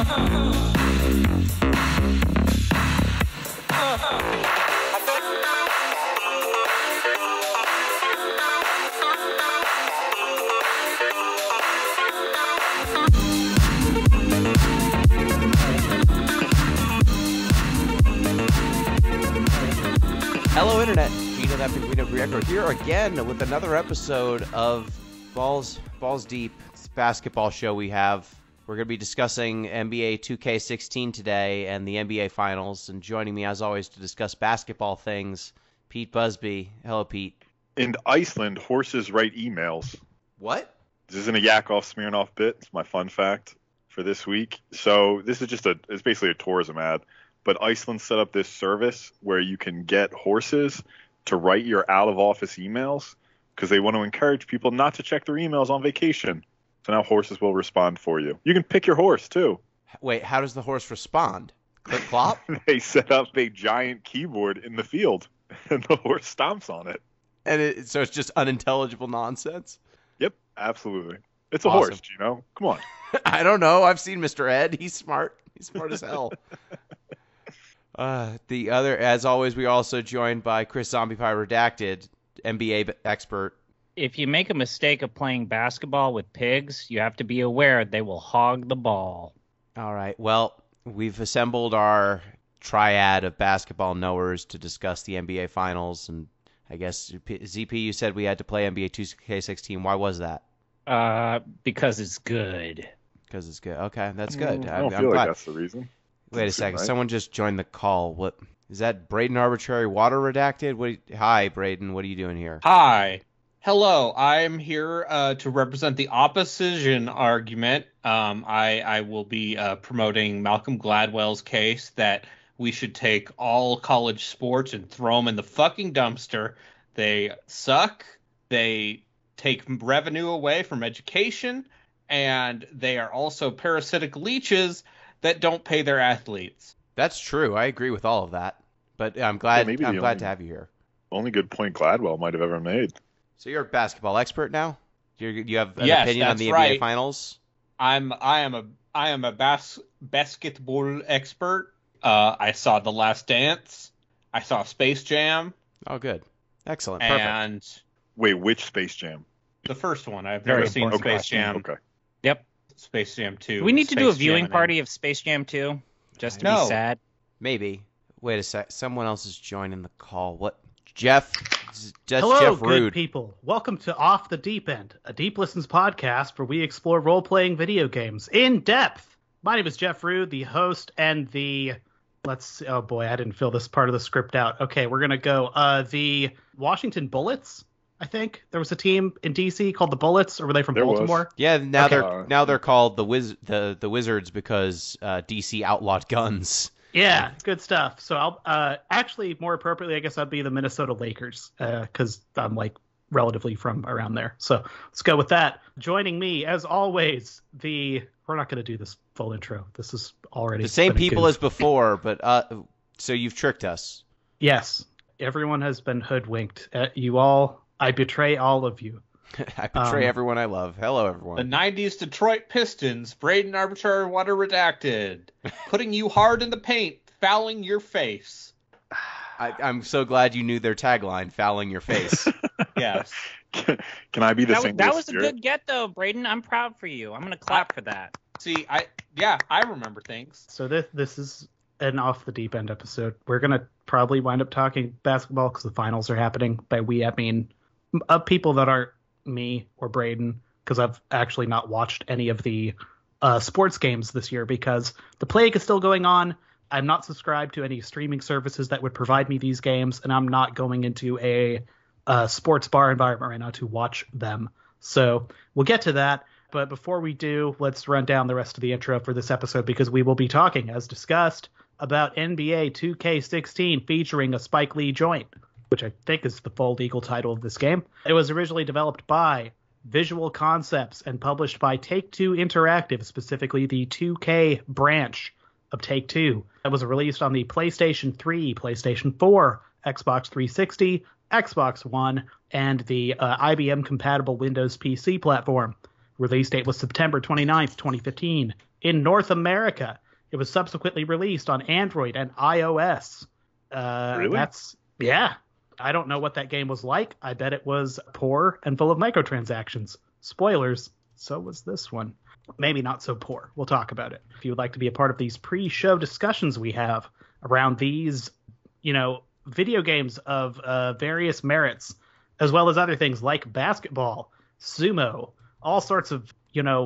Hello, Internet. Gino, that Pinguino Greco here again with another episode of Balls Deep. It's a basketball show we have. We're going to be discussing NBA 2K16 today and the NBA Finals. And joining me, as always, to discuss basketball things, Pete Busby. Hello, Pete. In Iceland, horses write emails. What? This isn't a Yakov Smirnoff bit. It's my fun fact for this week. So this is it's basically a tourism ad. But Iceland set up this service where you can get horses to write your out-of-office emails because they want to encourage people not to check their emails on vacation. So now horses will respond for you. You can pick your horse, too. Wait, how does the horse respond? Click clop? They set up a giant keyboard in the field, and the horse stomps on it. And so it's just unintelligible nonsense? Yep, absolutely. It's a Awesome. horse, Gino. Come on. I don't know. I've seen Mr. Ed. He's smart. He's smart as hell. As always, we are also joined by Chris Zombie Pie Redacted, NBA expert. If you make a mistake of playing basketball with pigs, you have to be aware they will hog the ball. All right. Well, we've assembled our triad of basketball knowers to discuss the NBA Finals. And I guess, ZP, you said we had to play NBA 2K16. Why was that? Because it's good. Because it's good. Okay, that's good. I don't feel like that's the reason. Wait a second. Right? Someone just joined the call. What is that? Braden Arbitrary Water Redacted? Hi, Braden. What are you doing here? Hi. Hello. I'm here to represent the opposition argument. I will be promoting Malcolm Gladwell's case that we should take all college sports and throw them in the fucking dumpster. They suck. They take revenue away from education. And they are also parasitic leeches that don't pay their athletes. That's true. I agree with all of that. But I'm glad to have you here. Only good point Gladwell might have ever made. So you're a basketball expert now? You have an opinion on the NBA Finals? I am a basketball expert. I saw The Last Dance. I saw Space Jam. Oh, good. Excellent. Perfect. And wait, which Space Jam? The first one. I've never seen Space Jam. Okay. Yep. Space Jam 2. Do we need to do a viewing party of Space Jam 2? Just to be sad? Maybe. Wait a sec. Someone else is joining the call. What? Jeff? Hello, Jeff good Rude. people. Welcome to Off the Deep End, a Deep Listens podcast where we explore role-playing video games in depth. My name is Jeff Rude, the host and oh boy, I didn't fill this part of the script out. Okay, we're going to go. The Washington Bullets, I think. There was a team in DC called the Bullets, or were they from Baltimore? Was. Yeah, now they're called the Wizards because DC outlawed guns. Yeah, good stuff. So I'll actually more appropriately, I guess I'd be the Minnesota Lakers because I'm like relatively from around there. So let's go with that. Joining me, as always, we're not going to do this full intro. This is already the same people as before, but so you've tricked us. Yes, everyone has been hoodwinked. You all. I betray all of you. I betray everyone I love. Hello, everyone. The 90s Detroit Pistons, Braden Arbitrary Water Redacted. Putting you hard in the paint, fouling your face. I'm so glad you knew their tagline, fouling your face. Yes. Can I be the single That was spirit? a good get, though, Braden. I'm proud for you. I'm going to clap for that. See, I remember things. So this is an Off the Deep End episode. We're going to probably wind up talking basketball because the finals are happening. By we, I mean people that aren't me or Braden, because I've actually not watched any of the sports games this year because the plague is still going on. I'm not subscribed to any streaming services that would provide me these games, and I'm not going into a sports bar environment right now to watch them. So we'll get to that. But before we do, let's run down the rest of the intro for this episode because we will be talking, as discussed, about NBA 2K16 featuring a Spike Lee joint, which I think is the full legal title of this game. It was originally developed by Visual Concepts and published by Take-Two Interactive, specifically the 2K branch of Take-Two. It was released on the PlayStation 3, PlayStation 4, Xbox 360, Xbox One, and the IBM-compatible Windows PC platform. Release date was September 29th, 2015. in North America. It was subsequently released on Android and iOS. Really? Yeah. I don't know what that game was like. I bet it was poor and full of microtransactions. Spoilers, so was this one. Maybe not so poor. We'll talk about it. If you would like to be a part of these pre-show discussions we have around these, video games of various merits, as well as other things like basketball, sumo, all sorts of,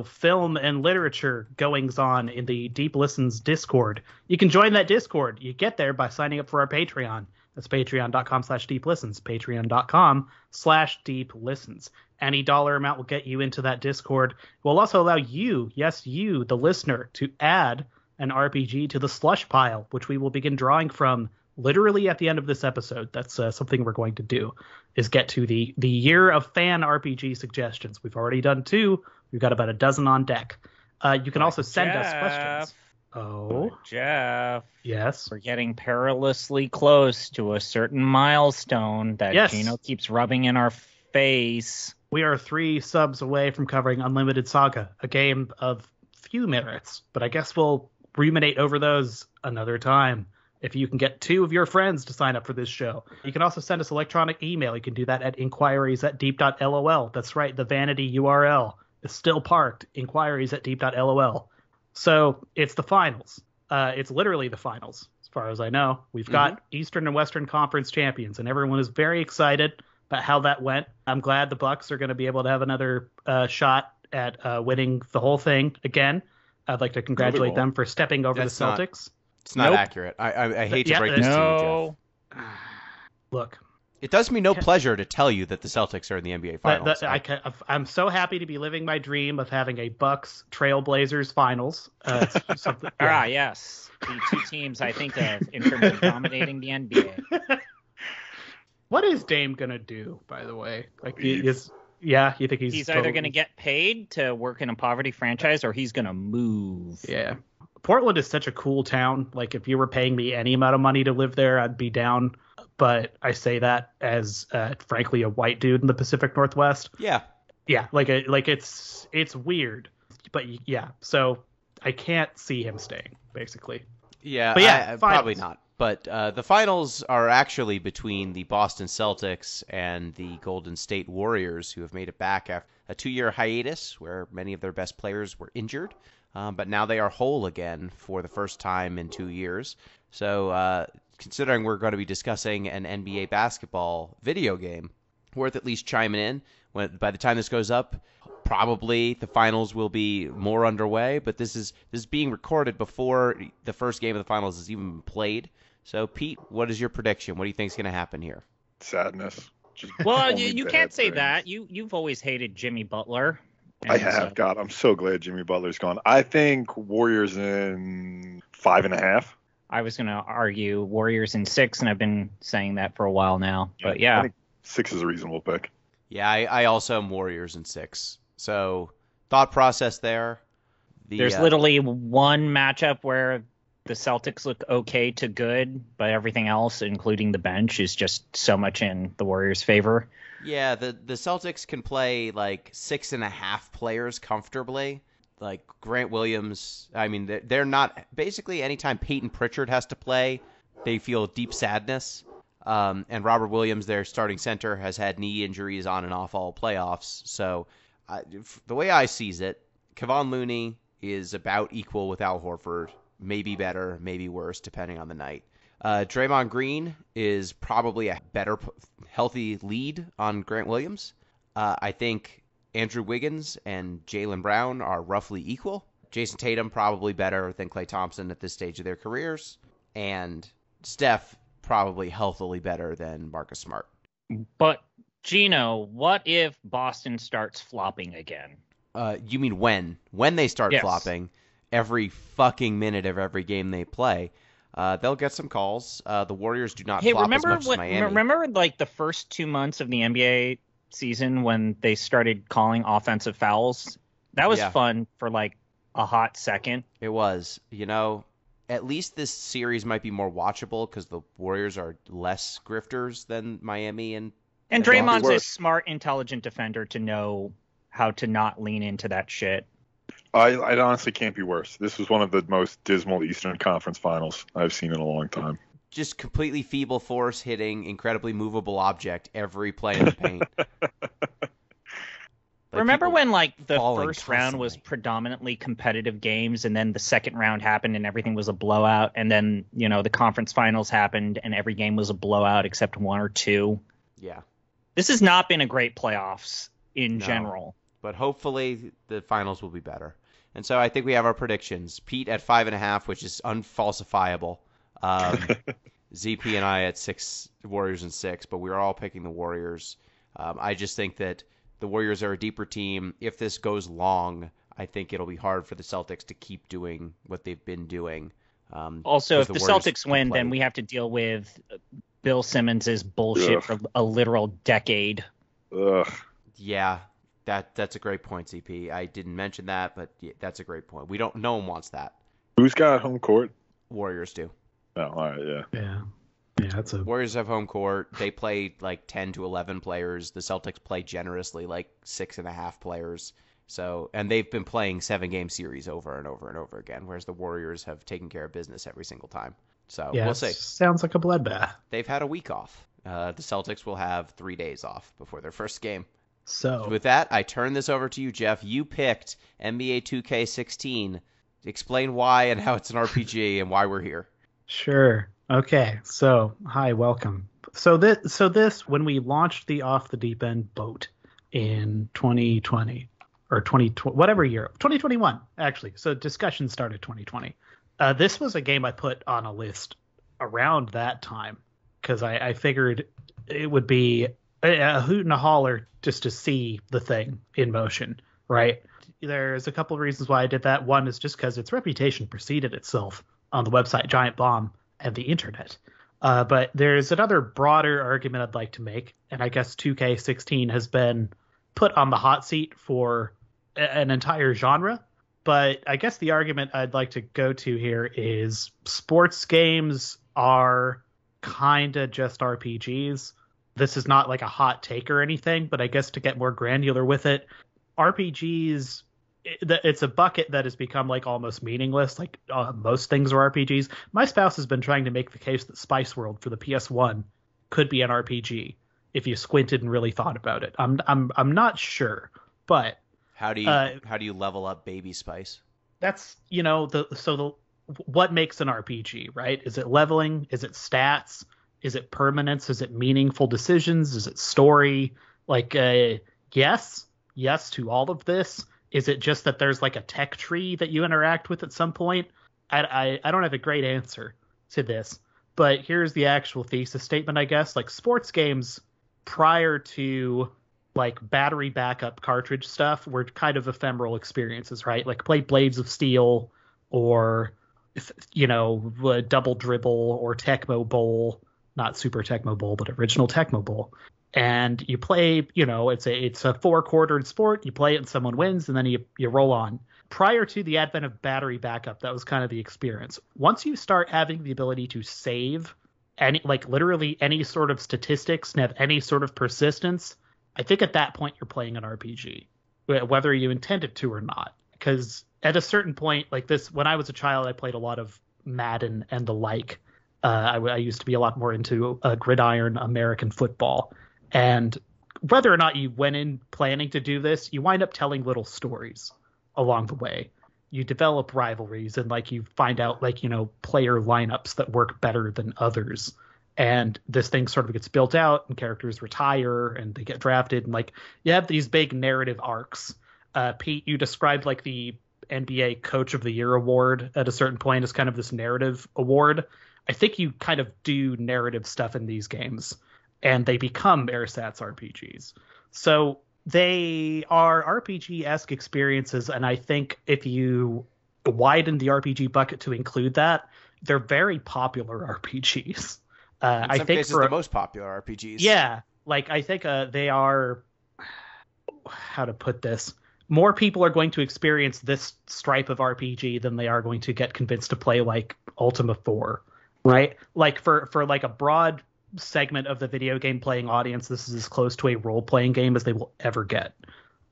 film and literature goings on in the Deep Listens Discord. You can join that Discord. You get there by signing up for our Patreon. That's patreon.com/deeplistens, patreon.com/deeplistens. Any dollar amount will get you into that Discord. It will also allow you, yes, you, the listener, to add an RPG to the slush pile, which we will begin drawing from literally at the end of this episode. That's something we're going to do, is get to the year of fan RPG suggestions. We've already done 2. We've got about a dozen on deck. You can also send us questions. Oh, Jeff. Yes. We're getting perilously close to a certain milestone that Gino keeps rubbing in our face. We are 3 subs away from covering Unlimited Saga, a game of few merits, but I guess we'll ruminate over those another time. If you can get 2 of your friends to sign up for this show. You can also send us electronic email. You can do that at inquiries@deep.lol. That's right, the vanity URL is still parked, inquiries@deep.lol. So it's the finals. It's literally the finals, as far as I know. We've got Eastern and Western Conference champions, and everyone is very excited about how that went. I'm glad the Bucks are going to be able to have another shot at winning the whole thing again. I'd like to congratulate them for stepping over the Celtics. It's not accurate. I hate to break this to you, Jeff. Look. It does me no pleasure to tell you that the Celtics are in the NBA Finals. I'm so happy to be living my dream of having a Bucks Trailblazers Finals. Yes. The 2 teams I think of in terms of dominating the NBA. What is Dame going to do, by the way? You think he's either going to get paid to work in a poverty franchise or he's going to move. Yeah. Portland is such a cool town. Like, if you were paying me any amount of money to live there, I'd be down. But I say that as, frankly, a white dude in the Pacific Northwest. Yeah. Yeah, it's weird. But, yeah, so I can't see him staying, basically. Yeah, but yeah, probably not. But the finals are actually between the Boston Celtics and the Golden State Warriors, who have made it back after a 2-year hiatus where many of their best players were injured. But now they are whole again for the first time in 2 years. So considering we're going to be discussing an NBA basketball video game, worth at least chiming in. By the time this goes up, probably the finals will be more underway. But this is being recorded before the first game of the finals has even been played. So, Pete, what is your prediction? What do you think is going to happen here? Sadness. Well, you can't say that. You've always hated Jimmy Butler. I have. God, I'm so glad Jimmy Butler's gone. I think Warriors in 5.5. I was going to argue Warriors in 6, and I've been saying that for a while now. But yeah. I think 6 is a reasonable pick. Yeah, I also am Warriors in 6. So, thought process there. There's literally one matchup where the Celtics look okay to good, but everything else, including the bench, is just so much in the Warriors' favor. Yeah, the Celtics can play like 6.5 players comfortably. Like Grant Williams, I mean, they're not – basically anytime Peyton Pritchard has to play, they feel deep sadness. And Robert Williams, their starting center, has had knee injuries on and off all playoffs. So the way I sees it, Kevon Looney is about equal with Al Horford. Maybe better, maybe worse, depending on the night. Draymond Green is probably a better healthy lead on Grant Williams. I think Andrew Wiggins and Jaylen Brown are roughly equal. Jason Tatum probably better than Klay Thompson at this stage of their careers. And Steph probably healthily better than Marcus Smart. But, Gino, what if Boston starts flopping again? You mean when? When they start flopping? Every fucking minute of every game they play. They'll get some calls. The Warriors do not flop as much as Miami. Remember like the first 2 months of the NBA season when they started calling offensive fouls? That was fun for like a hot second. It was. You know, at least this series might be more watchable because the Warriors are less grifters than Miami. And Draymond's a smart, intelligent defender to know how to not lean into that shit. It honestly can't be worse. This was one of the most dismal Eastern Conference Finals I've seen in a long time. Just completely feeble force hitting incredibly movable object every play in the paint. Remember when the first round was constantly. predominantly competitive games, and then the second round happened and everything was a blowout, and then the conference finals happened and every game was a blowout except one or two? Yeah. This has not been a great playoffs in No. general. But hopefully the finals will be better. And so I think we have our predictions. Pete at 5.5, which is unfalsifiable. ZP and I at 6, Warriors and 6, but we're all picking the Warriors. I just think that the Warriors are a deeper team. If this goes long, I think it'll be hard for the Celtics to keep doing what they've been doing. Also, if the Warriors Celtics can win, play. then we have to deal with Bill bullshit Ugh. for a literal decade. Ugh. Yeah, that's a great point, CP. I didn't mention that, but yeah, that's a great point. No one wants that. Who's got home court? Warriors do. Oh, all right, yeah. Yeah, that's a Warriors have home court. They play like 10 to 11 players. The Celtics play generously, like 6.5 players. So, and they've been playing 7-game series over and over and over again, whereas the Warriors have taken care of business every single time. So yeah. we'll see. Sounds like a bloodbath. They've had a week off. The Celtics will have 3 days off before their first game. So With that, I turn this over to you, Jeff. You picked NBA 2K16. Explain why and how it's an RPG and why we're here. Sure. Okay. So, hi, welcome. So this when we launched the Off the Deep End boat in 2020 or 2020, whatever year, 2021 actually. So discussion started 2020. This was a game I put on a list around that time because I figured it would be a hoot and a holler just to see the thing in motion, right? There's a couple of reasons why I did that. One is just because its reputation preceded itself on the website Giant Bomb and the internet. But there's another broader argument I'd like to make, and I guess 2K16 has been put on the hot seat for an entire genre. But I guess the argument I'd like to go to here is sports games are kind of just RPGs. This is not like a hot take or anything, but I guess to get more granular with it, RPGs, it's a bucket that has become like almost meaningless. Like most things are RPGs. My spouse has been trying to make the case that Spice World for the PS1 could be an RPG if you squinted and really thought about it. I'm not sure, but How do you level up Baby Spice? that's what makes an RPG, right? Is it leveling? Is it stats? Is it permanence? Is it meaningful decisions? Is it story? Like, yes to all of this. Is it just that there's like a tech tree that you interact with at some point? I don't have a great answer to this, but here's the actual thesis statement, I guess. Like sports games prior to like battery backup cartridge stuff were kind of ephemeral experiences, right? Like play Blades of Steel or, Double Dribble or Tecmo Bowl. Not Super Tecmo Bowl, but original Tecmo Bowl. And you play, it's a 4-quartered sport. You play it and someone wins, and then you roll on. Prior to the advent of battery backup, that was kind of the experience. Once you start having the ability to save literally any sort of statistics and have any sort of persistence, I think at that point you're playing an RPG, whether you intend it to or not. Because at a certain point, like this, when I was a child, I played a lot of Madden and the like. I used to be a lot more into gridiron American football. And whether or not you went in planning to do this, you wind up telling little stories along the way. You develop rivalries and you find out player lineups that work better than others. And this thing sort of gets built out and characters retire and they get drafted. And you have these big narrative arcs. Pete, you described the NBA Coach of the Year award at a certain point as kind of this narrative award. I think you kind of do narrative stuff in these games, and they become ersatz RPGs. So they are RPG-esque experiences, and I think if you widen the RPG bucket to include that, they're very popular RPGs. In some cases, the most popular RPGs. Yeah, I think they are. How to put this? More people are going to experience this stripe of RPG than they are going to get convinced to play Ultima 4. Right? For a broad segment of the video game playing audience, this is as close to a role-playing game as they will ever get.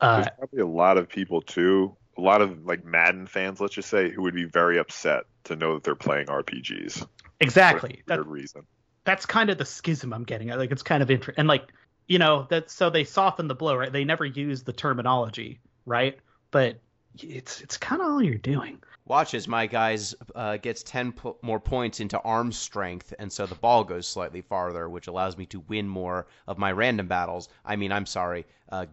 There's probably a lot of people, too, a lot of like Madden fans, let's just say, who would be very upset to know that they're playing RPGs. Exactly. For a weird reason. That's kind of the schism I'm getting at. Like, it's kind of interesting. And like, you know, that so they soften the blow, right? They never use the terminology, right? But it's kind of all you're doing. Watch as my guys gets 10 more points into arm strength, and so the ball goes slightly farther, which allows me to win more of my random battles.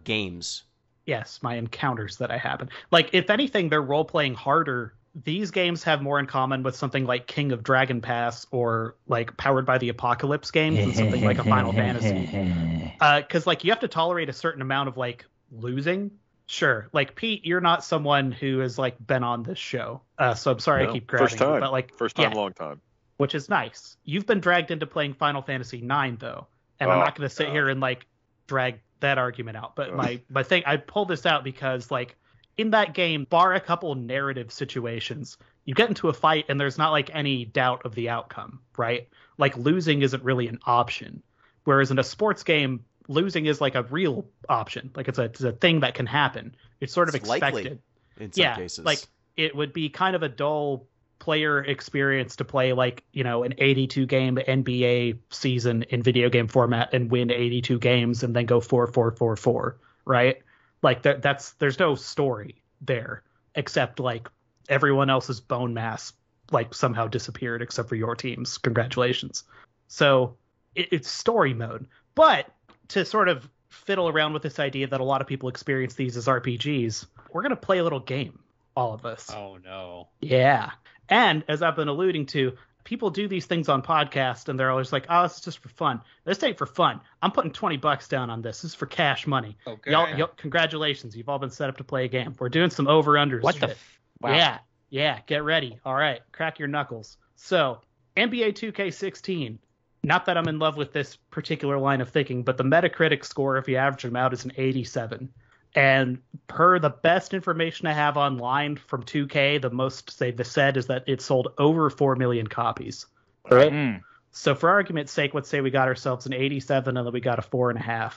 Games. Yes, my encounters that I happen. Like, if anything, they're role-playing harder. These games have more in common with something like King of Dragon Pass or like Powered by the Apocalypse games than something like a Final Fantasy. Because like you have to tolerate a certain amount of like losing. Sure, like Pete, you're not someone who has like been on this show, so I'm sorry I keep grabbing first time, you, but like first time, long time, which is nice. You've been dragged into playing Final Fantasy IX though, and I'm not going to sit here and like drag that argument out. But my thing, I pulled this out because like in that game, bar a couple narrative situations, you get into a fight and there's not like any doubt of the outcome, right? Like losing isn't really an option, whereas in a sports game, losing is like a real option. Like it's a thing that can happen. It's sort of expected. Likely in some cases. Like it would be kind of a dull player experience to play like, you know, an 82 game NBA season in video game format and win 82 games and then go 4-4-4-4, right? Like there's no story there except like everyone else's bone mass like somehow disappeared except for your team's. Congratulations. So it's story mode. But to sort of fiddle around with this idea that a lot of people experience these as RPGs, we're going to play a little game, all of us. Oh, no. Yeah. And as I've been alluding to, people do these things on podcasts, and they're always like, oh, this is just for fun. This ain't for fun. I'm putting $20 down on this. This is for cash money. Okay. Y'all, congratulations. You've all been set up to play a game. We're doing some over-unders. What the? Wow. Yeah. Get ready. All right. Crack your knuckles. So, NBA 2K16. Not that I'm in love with this particular line of thinking, but the Metacritic score, if you average them out, is an 87. And per the best information I have online from 2K, the most they've said is that it sold over 4 million copies. Right? So for argument's sake, let's say we got ourselves an 87 and then we got a 4.5.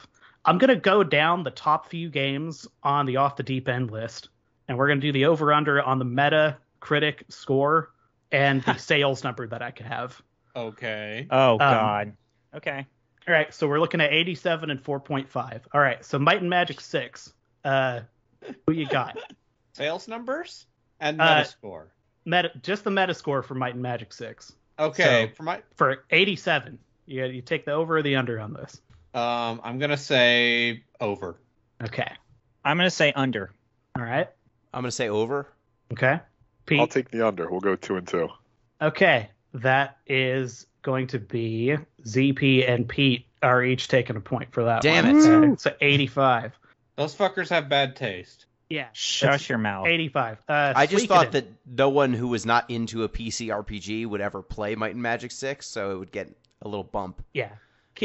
I'm going to go down the top few games on the Off the Deep End list, and we're going to do the over-under on the Metacritic score and the sales number that I could have. Okay. Oh, God. Okay. All right, so we're looking at 87 and 4.5. All right, so Might and Magic 6. Who you got? Sales numbers and Metascore. Just the Metascore for Might and Magic 6. Okay, so, for 87. You take the over or the under on this? I'm going to say over. Okay. I'm going to say under. All right. I'm going to say over. Okay. Pete? I'll take the under. We'll go 2 and 2. Okay. That is going to be ZP and Pete are each taking a point for that. Damn one. it. So 85. Those fuckers have bad taste. Yeah. Shush your mouth. 85. I just thought that no one who was not into a PC RPG would ever play Might and Magic 6, so it would get a little bump. Yeah.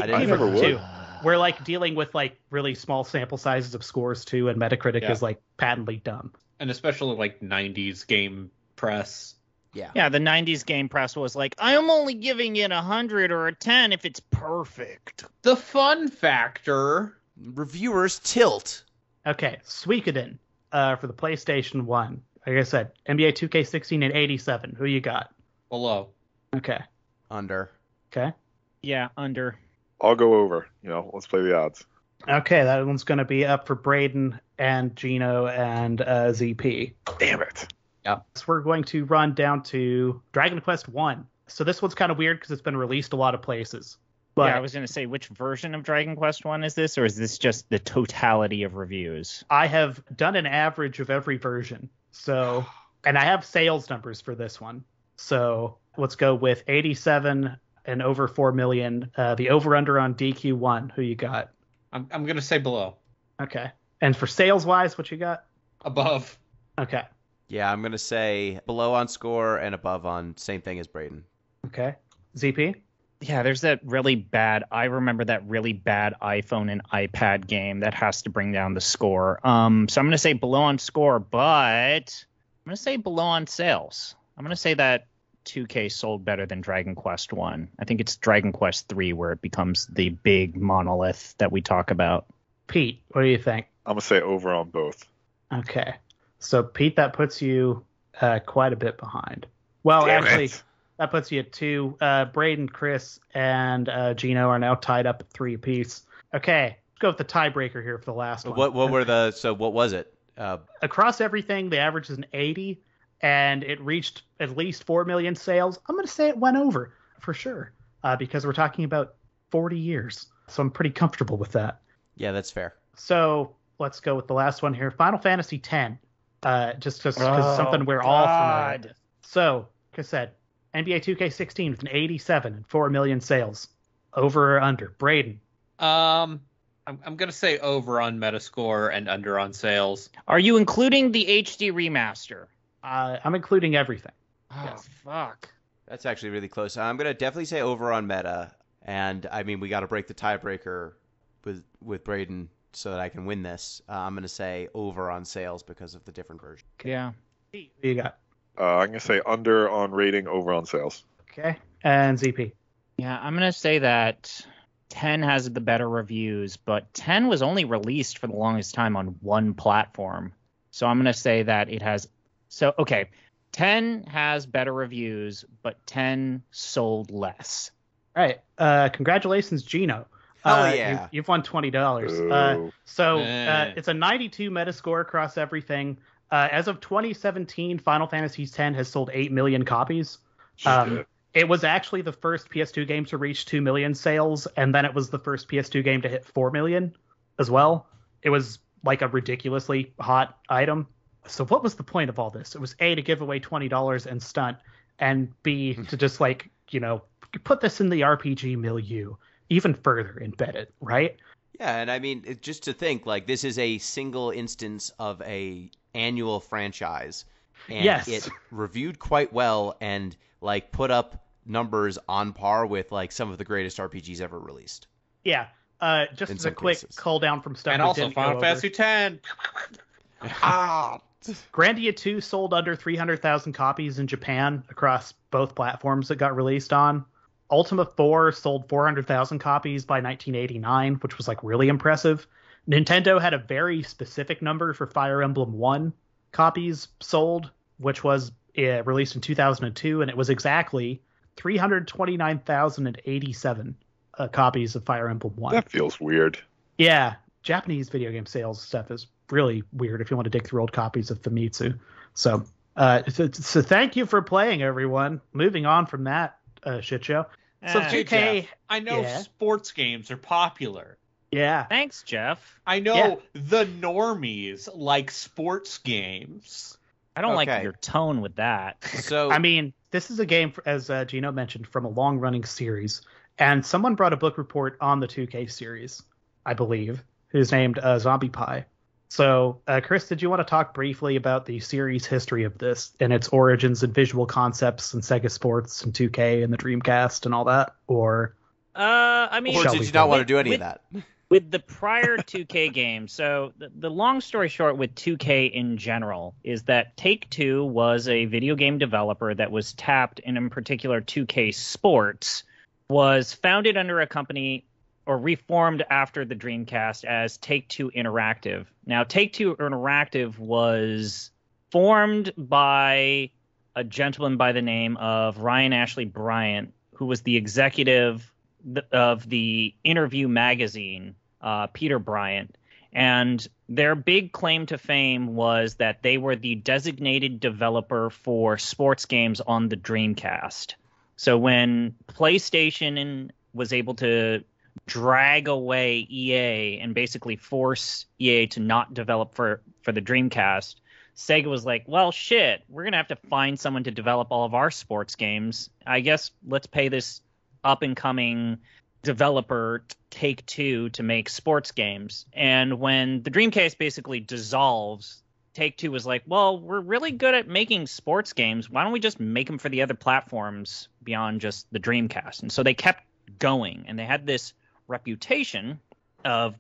I never would. Too. We're like dealing with like really small sample sizes of scores too, and Metacritic is like patently dumb. And especially like 90s game press. Yeah, the 90s game press was like, I'm only giving it 100 or a 10 if it's perfect. The fun factor. Reviewers tilt. Okay, Suikoden for the PlayStation 1. Like I said, NBA 2K16 and 87. Who you got? Below. Okay. Under. Okay. Yeah, under. I'll go over. Let's play the odds. Okay, that one's going to be up for Braden and Gino and ZP. Damn it. Yeah. So we're going to run down to Dragon Quest 1. So this one's kind of weird because it's been released a lot of places. But yeah, I was going to say, which version of Dragon Quest 1 is this, or is this just the totality of reviews? I have done an average of every version. So, and I have sales numbers for this one. So let's go with 87 and over 4 million. The over-under on DQ1. Who you got? I'm going to say below. Okay. And for sales-wise, what you got? Above. Okay. Yeah, I'm going to say below on score and above on same thing as Braden. Okay. ZP? Yeah, there's that really bad, I remember that really bad iPhone and iPad game that has to bring down the score. So I'm going to say below on score, but I'm going to say below on sales. I'm going to say that 2K sold better than Dragon Quest 1. I think it's Dragon Quest 3 where it becomes the big monolith that we talk about. Pete, what do you think? I'm going to say over on both. Okay. So, Pete, that puts you quite a bit behind. Well, Damn actually, it. that puts you at 2. Braden, Chris, and Gino are now tied up at 3 apiece. Okay, let's go with the tiebreaker here for the last one. What was it? Across everything, the average is an 80, and it reached at least 4 million sales. I'm going to say it went over for sure, because we're talking about 40 years. So I'm pretty comfortable with that. Yeah, that's fair. So let's go with the last one here. Final Fantasy X, just because something we're all familiar with. So, like I said, NBA 2K16 with an 87 and 4 million sales. Over or under? Braden. I'm gonna say over on Metascore and under on sales. Are you including the HD remaster? I'm including everything. Oh, Yes. fuck. That's actually really close. I'm going to definitely say over on meta. And, I mean, we got to break the tiebreaker with Braden so that I can win this. I'm going to say over on sales because of the different version. Yeah. What do you got? I'm gonna say under on rating, over on sales. Okay. And ZP. Yeah, I'm going to say that 10 has the better reviews, but 10 was only released for the longest time on one platform. So I'm going to say that it has... So, okay, 10 has better reviews, but 10 sold less. All right. Congratulations, Gino. Hell yeah. You've won $20. Ooh. It's a 92 Metascore across everything. As of 2017, Final Fantasy X has sold 8 million copies. It was actually the first PS2 game to reach 2 million sales, and then it was the first PS2 game to hit 4 million as well. It was like a ridiculously hot item. So what was the point of all this? It was A, to give away $20 and stunt, and B, to just put this in the RPG milieu even further, embed it, right? Yeah, and I mean, just to think, like, this is a single instance of a annual franchise. And Yes. it reviewed quite well and, like, put up numbers on par with, like, some of the greatest RPGs ever released. Yeah. Just In as a some quick cases. call down from stuff And we also didn't go Final over. Fantasy X. Grandia 2 sold under 300,000 copies in Japan across both platforms it got released on. Ultima 4 sold 400,000 copies by 1989, which was like really impressive. Nintendo had a very specific number for Fire Emblem 1 copies sold, which was released in 2002, and it was exactly 329,087 copies of Fire Emblem 1. That feels weird. Yeah, Japanese video game sales stuff is really weird if you want to dig through old copies of Famitsu. So thank you for playing, everyone. Moving on from that shit show. So Hey, 2K, Jeff, I know yeah. sports games are popular. yeah. Thanks, Jeff. I know Yeah. the normies like sports games. I don't like Okay. your tone with that. So, I mean, this is a game, as Gino mentioned, from a long-running series. And someone brought a book report on the 2K series, I believe, who's named Zombie Pie. So, Chris, did you want to talk briefly about the series history of this and its origins and visual concepts and Sega Sports and 2K and the Dreamcast and all that? Or I mean, or Shall did we you not go? want to do any With- of that? with the prior 2K games, so the long story short with 2K in general is that Take-Two was a video game developer that was tapped, and in particular 2K Sports was founded under a company or reformed after the Dreamcast as Take-Two Interactive. Now, Take-Two Interactive was formed by a gentleman by the name of Ryan Ashley Bryant, who was the executive of the Interview magazine, Peter Bryant. And their big claim to fame was that they were the designated developer for sports games on the Dreamcast. So when PlayStation was able to drag away EA and basically force EA to not develop for the Dreamcast, Sega was like, well, shit, we're going to have to find someone to develop all of our sports games. I guess let's pay this up-and-coming developer Take-Two to make sports games. And when the Dreamcast basically dissolves, Take-Two was like, well, we're really good at making sports games. Why don't we just make them for the other platforms beyond just the Dreamcast? And so they kept going, and they had this reputation of,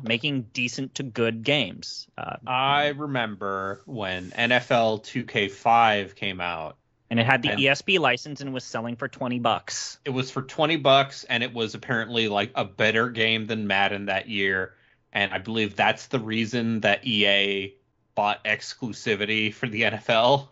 making decent to good games. I remember when NFL 2K5 came out. And it had the And- ESP license and was selling for $20. It was for $20, and it was apparently like a better game than Madden that year. And I believe that's the reason that EA bought exclusivity for the NFL.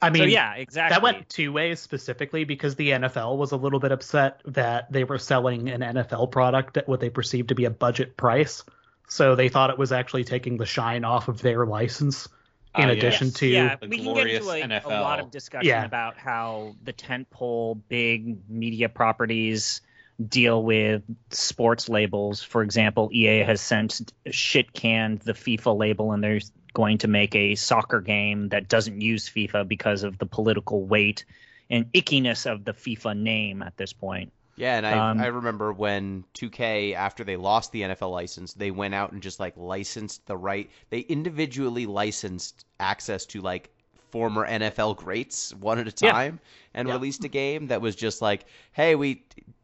I mean, So yeah, exactly. that went two ways specifically because the NFL was a little bit upset that they were selling an NFL product at what they perceived to be a budget price. So they thought it was actually taking the shine off of their license in addition to... Yeah, the we can get into glorious a lot of NFL. discussion about how the tentpole big media properties deal with sports labels. For example, EA has sent shit-canned the FIFA label, and they're going to make a soccer game that doesn't use FIFA because of the political weight and ickiness of the FIFA name at this point. Yeah, and I remember when 2K, after they lost the NFL license, they went out and just like licensed the right. They individually licensed access to like former NFL greats one at a time and released a game that was just like, hey,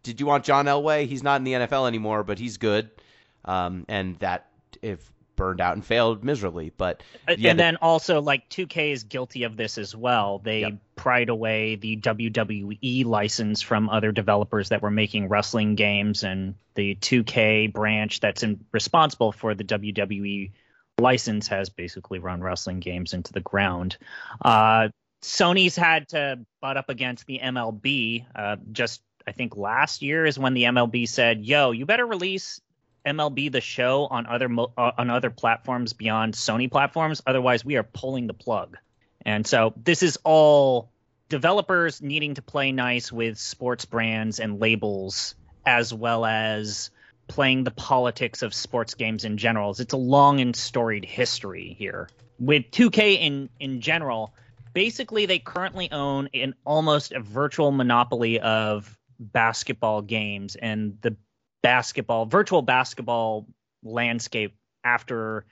did you want John Elway? He's not in the NFL anymore, but he's good. And that if burned out and failed miserably. But yeah, and then also like 2K is guilty of this as well. They pried away the WWE license from other developers that were making wrestling games, and the 2K branch that's responsible for the WWE license has basically run wrestling games into the ground. Sony's had to butt up against the MLB. Just I think last year is when the MLB said, yo, you better release MLB The Show on other platforms beyond Sony platforms. Otherwise, we are pulling the plug. And so this is all developers needing to play nice with sports brands and labels, as well as playing the politics of sports games in general. It's a long and storied history here. With 2K in general, basically they currently own an almost a virtual monopoly of basketball games and the virtual basketball landscape after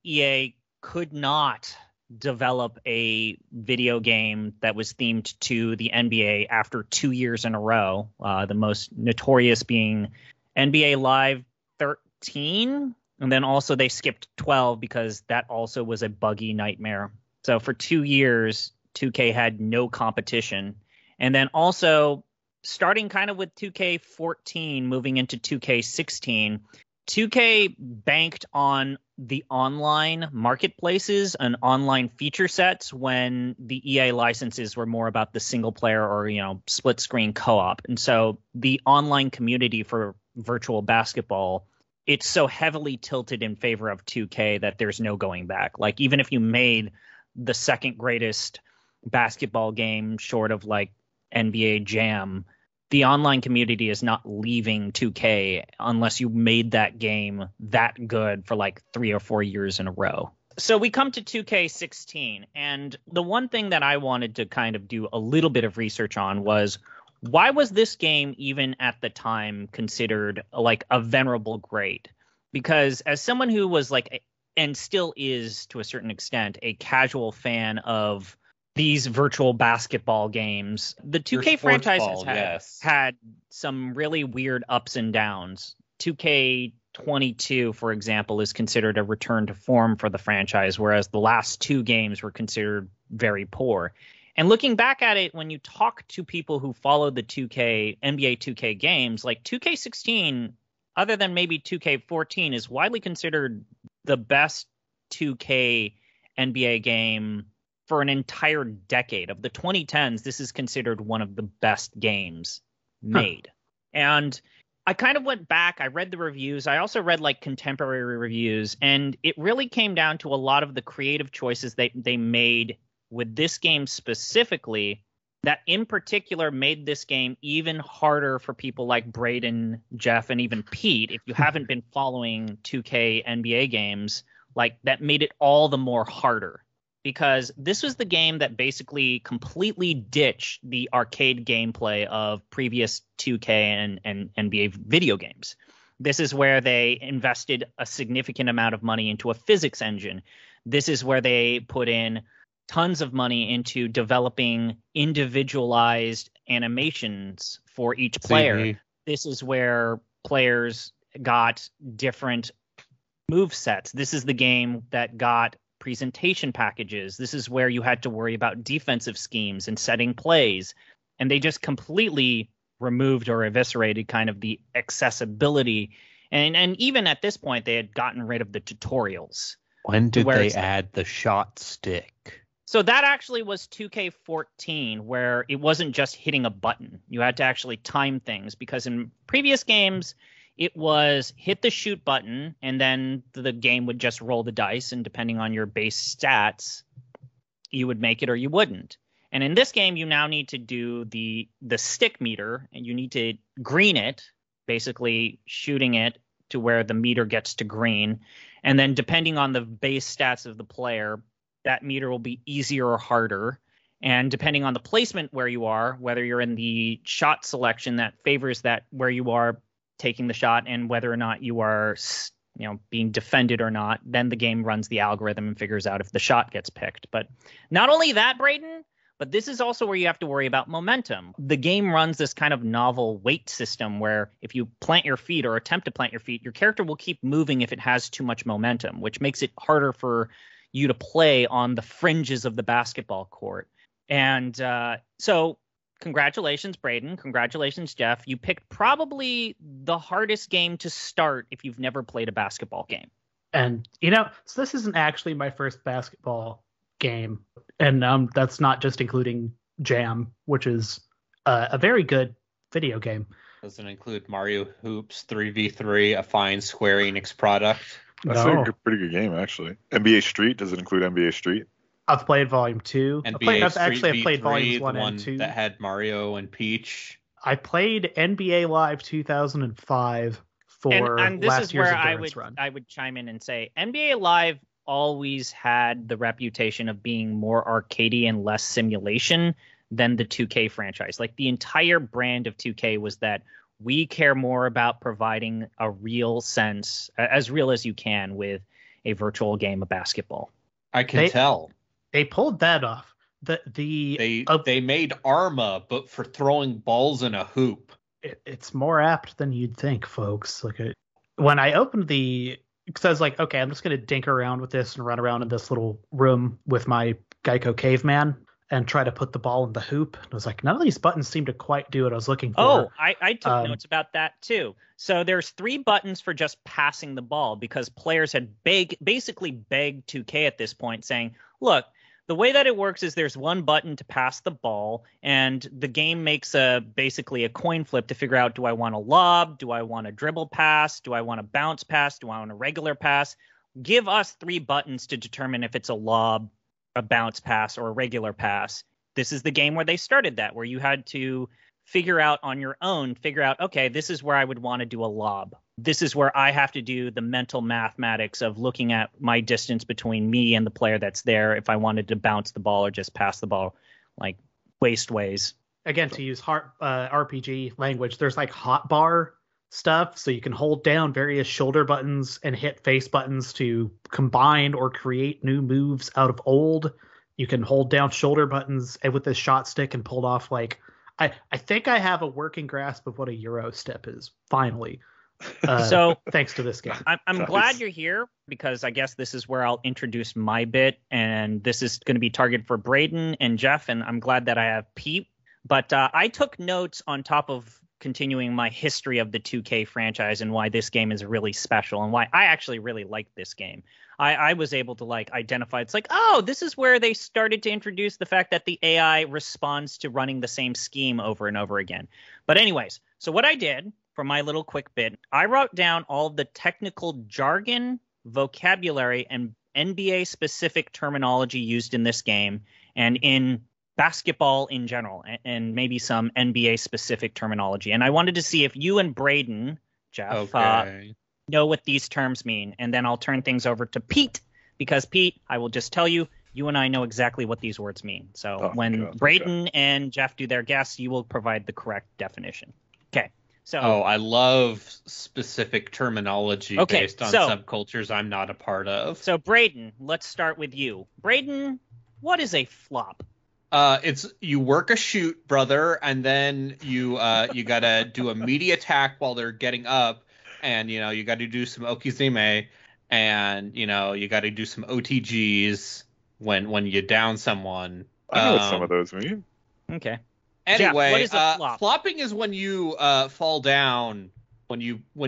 EA could not develop a video game that was themed to the NBA after 2 years in a row. The most notorious being NBA Live 13. And then also they skipped 12 because that also was a buggy nightmare. So for 2 years, 2K had no competition. And then also starting kind of with 2K14, moving into 2K16, 2K banked on the online marketplaces and online feature sets when the EA licenses were more about the single player or, split screen co-op. And so the online community for virtual basketball, it's so heavily tilted in favor of 2K that there's no going back. Like even if you made the second greatest basketball game short of like NBA Jam, the online community is not leaving 2K unless you made that game that good for like 3 or 4 years in a row. So we come to 2K16, and the one thing that I wanted to kind of do a little bit of research on was, why was this game even at the time considered like a venerable great? Because as someone who was like, and still is to a certain extent, a casual fan of these virtual basketball games, the 2K franchise has had some really weird ups and downs. 2K22, for example, is considered a return to form for the franchise, whereas the last two games were considered very poor. And looking back at it, when you talk to people who follow the NBA 2K games, like 2K16, other than maybe 2K14, is widely considered the best 2K NBA game for an entire decade. Of the 2010s, this is considered one of the best games made. And I kind of went back, I read the reviews, I also read like contemporary reviews, and it really came down to a lot of the creative choices they made with this game specifically, that in particular made this game even harder for people like Braden, Jeff, and even Pete. If you haven't been following 2K NBA games, like that made it all the more harder. Because this was the game that basically completely ditched the arcade gameplay of previous 2K and NBA video games. This is where they invested a significant amount of money into a physics engine. This is where they put in tons of money into developing individualized animations for each player. Mhm. This is where players got different move sets. This is the game that got presentation packages. This is where you had to worry about defensive schemes and setting plays. And they just completely removed or eviscerated kind of the accessibility. And even at this point, they had gotten rid of the tutorials. When did where they it's like- add the shot stick? So that actually was 2K14, where it wasn't just hitting a button. You had to actually time things, because in previous games, it was hit the shoot button, and then the game would just roll the dice, and depending on your base stats, you would make it or you wouldn't. And in this game, you now need to do the stick meter, and you need to green it, basically shooting it to where the meter gets to green. And then depending on the base stats of the player, that meter will be easier or harder. And depending on the placement where you are, whether you're in the shot selection that favors that where you are taking the shot, and whether or not you are, being defended or not, then the game runs the algorithm and figures out if the shot gets picked. But not only that, Braden, but this is also where you have to worry about momentum. The game runs this kind of novel weight system where if you plant your feet or attempt to plant your feet, your character will keep moving if it has too much momentum, which makes it harder for you to play on the fringes of the basketball court. And so congratulations, Braden. Congratulations, Jeff. You picked probably the hardest game to start if you've never played a basketball game. And, so this isn't actually my first basketball game. And that's not just including Jam, which is a very good video game. Doesn't include Mario Hoops 3v3, a fine Square Enix product. That's a pretty good game, actually. NBA Street, does it include NBA Street? I've played Volume 2. I've played Volumes 1 one and 2. that had Mario and Peach. I played NBA Live 2005 for and this last is year's where endurance run. I would chime in and say NBA Live always had the reputation of being more arcadey and less simulation than the 2K franchise. Like, the entire brand of 2K was that we care more about providing a real sense, as real as you can, with a virtual game of basketball. I can tell. They pulled that off. They made Arma, but for throwing balls in a hoop. It's more apt than you'd think, folks. When I opened because I was like, okay, I'm just going to dink around with this and run around in this little room with my Geico caveman and try to put the ball in the hoop. And I was like, none of these buttons seem to quite do what I was looking for. Oh, I took notes about that too. So there's 3 buttons for just passing the ball, because players had basically begged 2K at this point, saying, look, the way that it works is there's 1 button to pass the ball, and the game makes basically a coin flip to figure out, do I want a lob? Do I want a dribble pass? Do I want a bounce pass? Do I want a regular pass? Give us 3 buttons to determine if it's a lob, a bounce pass, or a regular pass. This is the game where they started that, where you had to figure out on your own, okay, this is where I would want to do a lob. This is where I have to do the mental mathematics of looking at my distance between me and the player that's there if I wanted to bounce the ball or just pass the ball, like ways. Again, to use RPG language, there's like hotbar stuff, so you can hold down various shoulder buttons and hit face buttons to combine or create new moves out of old. You can hold down shoulder buttons with this shot stick and pull off I think I have a working grasp of what a Euro step is, finally. So thanks to this game. I'm glad you're here, because I guess this is where I'll introduce my bit, and this is going to be targeted for Braden and Jeff, and I'm glad that I have Pete. But I took notes on top of continuing my history of the 2K franchise and why this game is really special and why I actually really like this game. I was able to identify, it's like, oh, this is where they started to introduce the fact that the AI responds to running the same scheme over and over again. But anyways, so what I did for my little quick bit, I wrote down all of the technical jargon, vocabulary, and NBA specific terminology used in this game and in basketball in general, and maybe some NBA specific terminology. And I wanted to see if you and Braden, Jeff, know what these terms mean. And then I'll turn things over to Pete, because Pete, I will just tell you, you and I know exactly what these words mean. So when Braden and Jeff do their guess, you will provide the correct definition. Okay. So, I love specific terminology based on subcultures I'm not a part of. So Braden, let's start with you. Braden, what is a flop? It's you work a shoot, brother, and then you gotta do a meaty attack while they're getting up, and you gotta do some okizeme, and you gotta do some OTGs when you down someone. I know what some of those mean. Okay. Anyway, Jeff, what is a flop? Flopping is when you fall down when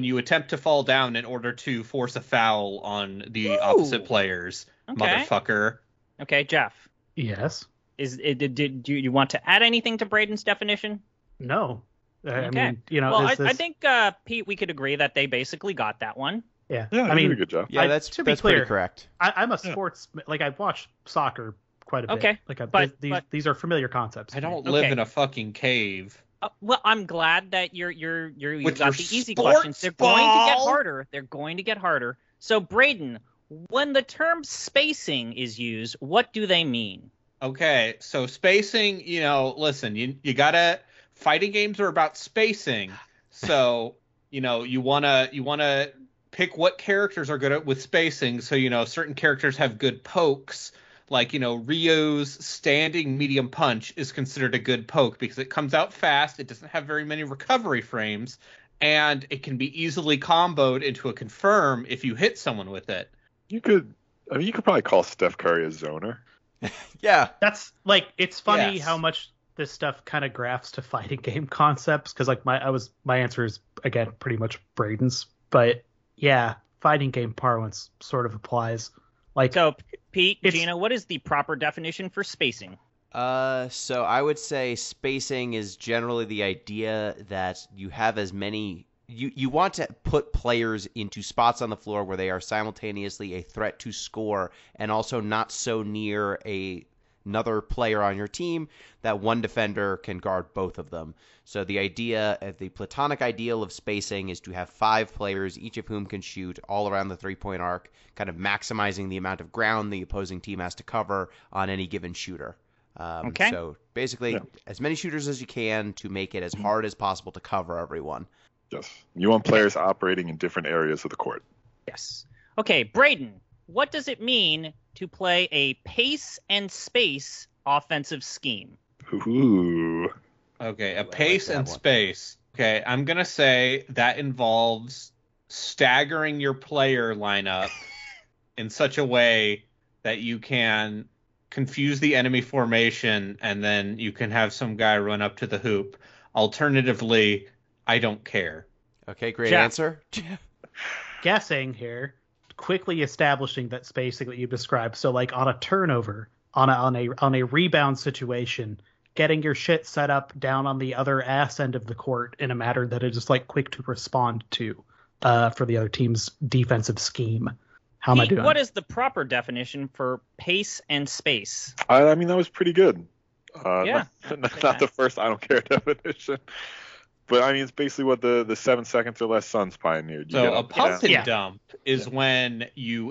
you attempt to fall down in order to force a foul on the opposite players, motherfucker. Okay, Jeff. Yes. Do you want to add anything to Braden's definition? No. I Okay. mean, you know, well, I think Pete, we could agree that they basically got that one. Yeah. Yeah, I mean, did a good job. Yeah, that's to be pretty clear, correct. I'm a sports like I watch soccer quite a bit. Okay, Like these are familiar concepts. I don't live in a fucking cave. Well, I'm glad that you've With got your the easy sports questions. They're going to get ball. harder. They're going to get harder. So, Braden, when the term spacing is used, what do they mean? Okay, so spacing, listen, you gotta, fighting games are about spacing. So, you wanna pick what characters are good at with spacing. So, certain characters have good pokes. Like, Ryo's standing medium punch is considered a good poke because it comes out fast, it doesn't have very many recovery frames, and it can be easily comboed into a confirm if you hit someone with it. You could probably call Steph Curry a zoner. Yeah. That's like it's funny Yes. how much this stuff kind of graphs to fighting game concepts because like my answer is again pretty much Braden's, but yeah, fighting game parlance sort of applies. Like So, Pete, Gina, what is the proper definition for spacing? So I would say spacing is generally the idea that you have as many. You want to put players into spots on the floor where they are simultaneously a threat to score and also not so near another player on your team that one defender can guard both of them. So the platonic ideal of spacing is to have 5 players, each of whom can shoot all around the three-point arc, kind of maximizing the amount of ground the opposing team has to cover on any given shooter. Okay. So basically, as many shooters as you can to make it as hard as possible to cover everyone. Yes. You want players operating in different areas of the court. Yes. Okay, Braden, what does it mean to play a pace and space offensive scheme? Ooh. Okay, a like pace that and one. space. Okay, I'm going to say that involves staggering your player lineup in such a way that you can confuse the enemy formation and then you can have some guy run up to the hoop. Alternatively, I don't care. Okay, great Jeff. answer. guessing here, quickly establishing that spacing that you described. So like on a turnover, on a rebound situation, getting your shit set up down on the other ass end of the court in a manner that is just like quick to respond to for the other team's defensive scheme. How am I Pete, doing? what is the proper definition for pace and space? I mean, that was pretty good. Yeah. Not the first I don't care definition. But I mean, it's basically what the 7 seconds or less Suns pioneered. So a pump and Yeah. dump is when you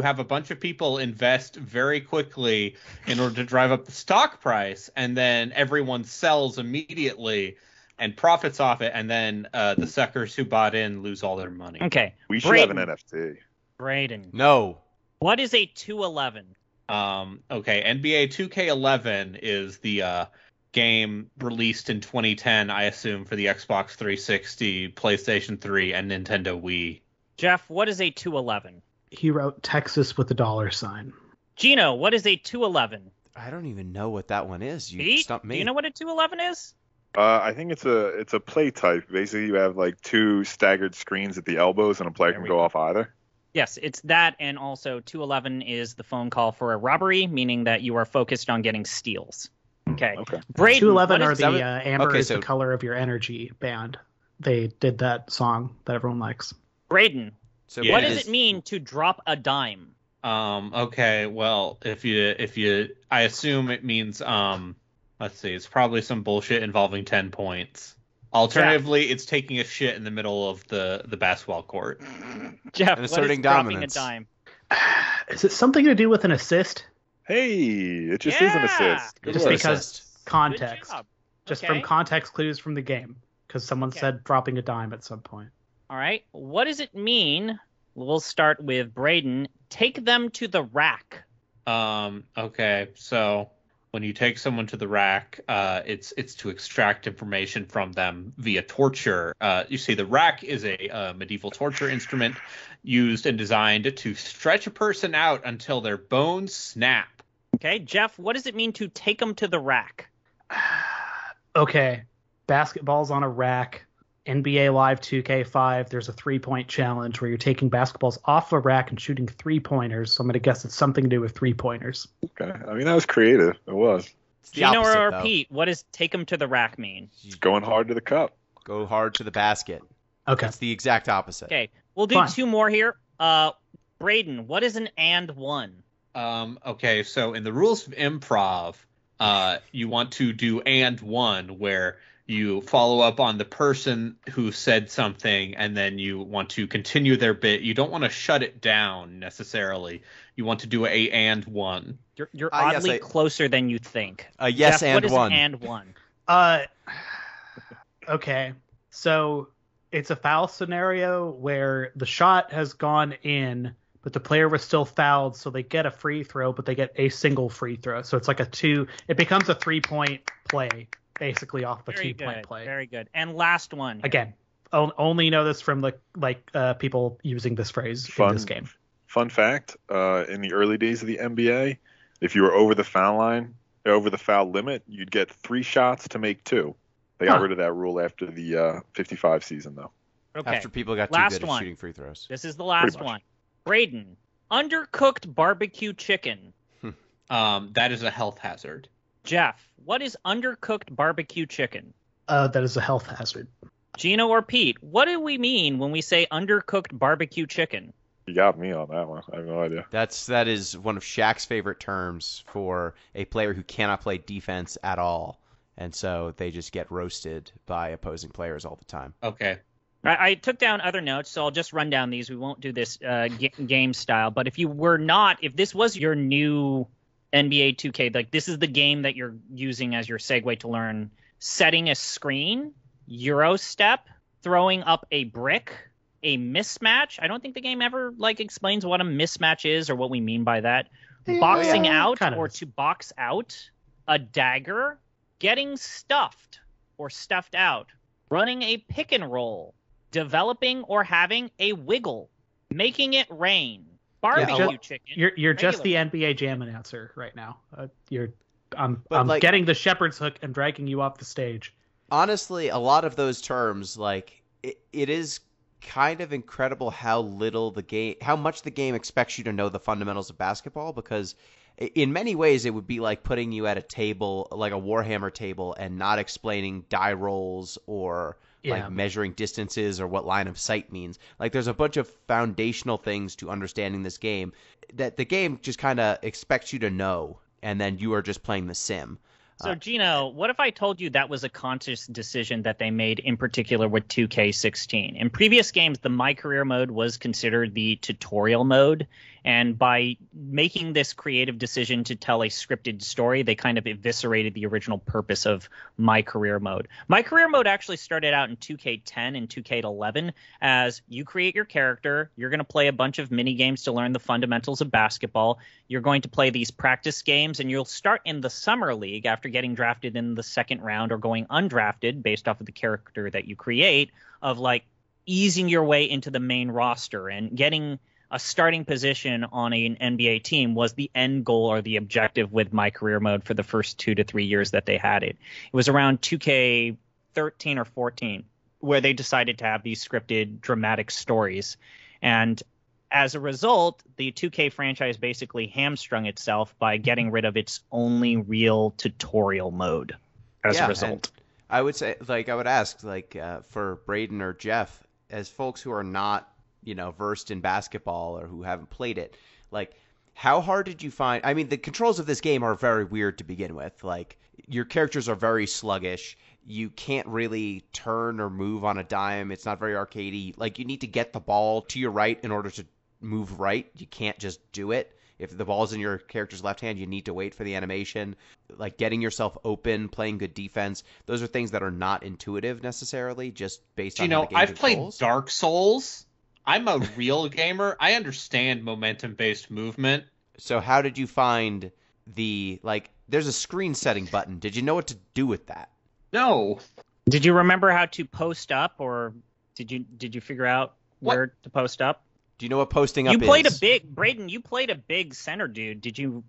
have a bunch of people invest very quickly in order to drive up the stock price, and then everyone sells immediately and profits off it, and then the suckers who bought in lose all their money. Okay. We should have an Braden. NFT. Braden. No. What is a 211? Okay, NBA 2K11 is the game released in 2010, I assume, for the Xbox 360, PlayStation 3, and Nintendo Wii. Jeff, what is a 211? He wrote Texas with a $. Gino, what is a 211? I don't even know what that one is. You Pete, stumped me. do you know what a 211 is? I think it's a play type. Basically, you have like 2 staggered screens at the elbows, and a player There can we go go. off either. Yes, it's that, and also 211 is the phone call for a robbery, meaning that you are focused on getting steals. Okay. Okay. Braden, 211 what are is the that? Amber Okay, is so- the color of your energy band. They did that song that everyone likes. Braden, So Yeah. what it does is- it mean to drop a dime? Okay, well, if you, I assume it means, let's see, it's probably some bullshit involving 10 points. Alternatively, it's taking a shit in the middle of the basketball court. Jeff, And what is asserting dropping dominance. a dime? Is it something to do with an assist? Hey, it just is an Yeah. assist. Good Just work. because Assist. context. Good job. Just Okay. from context clues from the game. Because someone Okay. said dropping a dime at some point. All right. What does it mean? We'll start with Braden. Take them to the rack. Okay, so when you take someone to the rack, it's to extract information from them via torture. You see, the rack is a medieval torture instrument used and designed to stretch a person out until their bones snap. Okay, Jeff, what does it mean to take them to the rack? Okay. Basketball's on a rack. NBA Live 2K5, there's a 3-point challenge where you're taking basketballs off a rack and shooting 3-pointers. So I'm going to guess it's something to do with 3-pointers. Okay. I mean, that was creative. It was. It's the Gino opposite, or though. Pete, what does take them to the rack mean? It's going hard to the cup. Go hard to the basket. Okay. It's the exact opposite. Okay, we'll do Fine. 2 more here. Braden, what is an and one? Okay, so in the rules of improv, you want to do and one, where you follow up on the person who said something and then you want to continue their bit. You don't want to shut it down necessarily. You want to do a and one. You're Yes, oddly closer than you think. Yes, Jeff, and what is one. an and one? Okay. So it's a foul scenario where the shot has gone in, but the player was still fouled, so they get a free throw, but they get a single free throw. So it's like it becomes a 3-point play, basically off the Very 2-point good. play. Very good. And last one. here. Again, only know this from people using this phrase in this game. Fun fact, in the early days of the NBA, if you were over the foul line, over the foul limit, you'd get 3 shots to make 2. They got rid of that rule after the 55 season, though. Okay. After people got too Last good at one. shooting free throws. This is the last much. one. Braden, undercooked barbecue chicken. That is a health hazard. Jeff, what is undercooked barbecue chicken? That is a health hazard. Gino or Pete, what do we mean when we say undercooked barbecue chicken? You got me on that one. I have no idea. That is one of Shaq's favorite terms for a player who cannot play defense at all. And so they just get roasted by opposing players all the time. Okay. I took down other notes, so I'll just run down these. We won't do this game style. But if this was your new NBA 2K, like this is the game that you're using as your segue to learn setting a screen, Euro step, throwing up a brick, a mismatch. I don't think the game ever explains what a mismatch is or what we mean by that. Boxing out kind of or is. to box out, a dagger, getting stuffed or stuffed out, running a pick and roll, developing or having a wiggle, making it rain, barbecue chicken. You're just the regular- NBA Jam announcer right now. I'm But, getting the shepherd's hook and dragging you off the stage. Honestly, a lot of those terms, it is kind of incredible how much the game expects you to know the fundamentals of basketball, because in many ways it would be like putting you at a table, like a Warhammer table, and not explaining die rolls or measuring distances or what line of sight means. There's a bunch of foundational things to understanding this game that the game just kind of expects you to know, and then you are just playing the sim. So, Gino, what if I told you that was a conscious decision that they made in particular with 2K16? In previous games, the My Career mode was considered the tutorial mode. And by making this creative decision to tell a scripted story, they kind of eviscerated the original purpose of My Career mode. My Career mode actually started out in 2K10 and 2K11 as you create your character, you're going to play a bunch of mini games to learn the fundamentals of basketball, you're going to play these practice games, and you'll start in the summer league after getting drafted in the second round or going undrafted based off of the character that you create, of easing your way into the main roster and getting a starting position on an NBA team was the end goal or the objective with My Career mode for the first 2 to 3 years that they had it. It was around 2K13 or 14 where they decided to have these scripted dramatic stories. And as a result, the 2K franchise basically hamstrung itself by getting rid of its only real tutorial mode as a result. I would say, I would ask, for Braden or Jeff, as folks who are not versed in basketball or who haven't played it, how hard did you find? I mean, the controls of this game are very weird to begin with. Your characters are very sluggish. You can't really turn or move on a dime. It's not very arcadey. You need to get the ball to your right in order to move right. You can't just do it. If the ball's in your character's left hand, you need to wait for the animation. Getting yourself open, playing good defense. Those are things that are not intuitive necessarily, just based on how the game I've played controls. Dark Souls. I'm a real gamer. I understand momentum-based movement. So how did you find there's a screen setting button. Did you know what to do with that? No. Did you remember how to post up, or did you figure out where to post up? Do you know what posting up is? You played Braden, you played a big center dude. Did you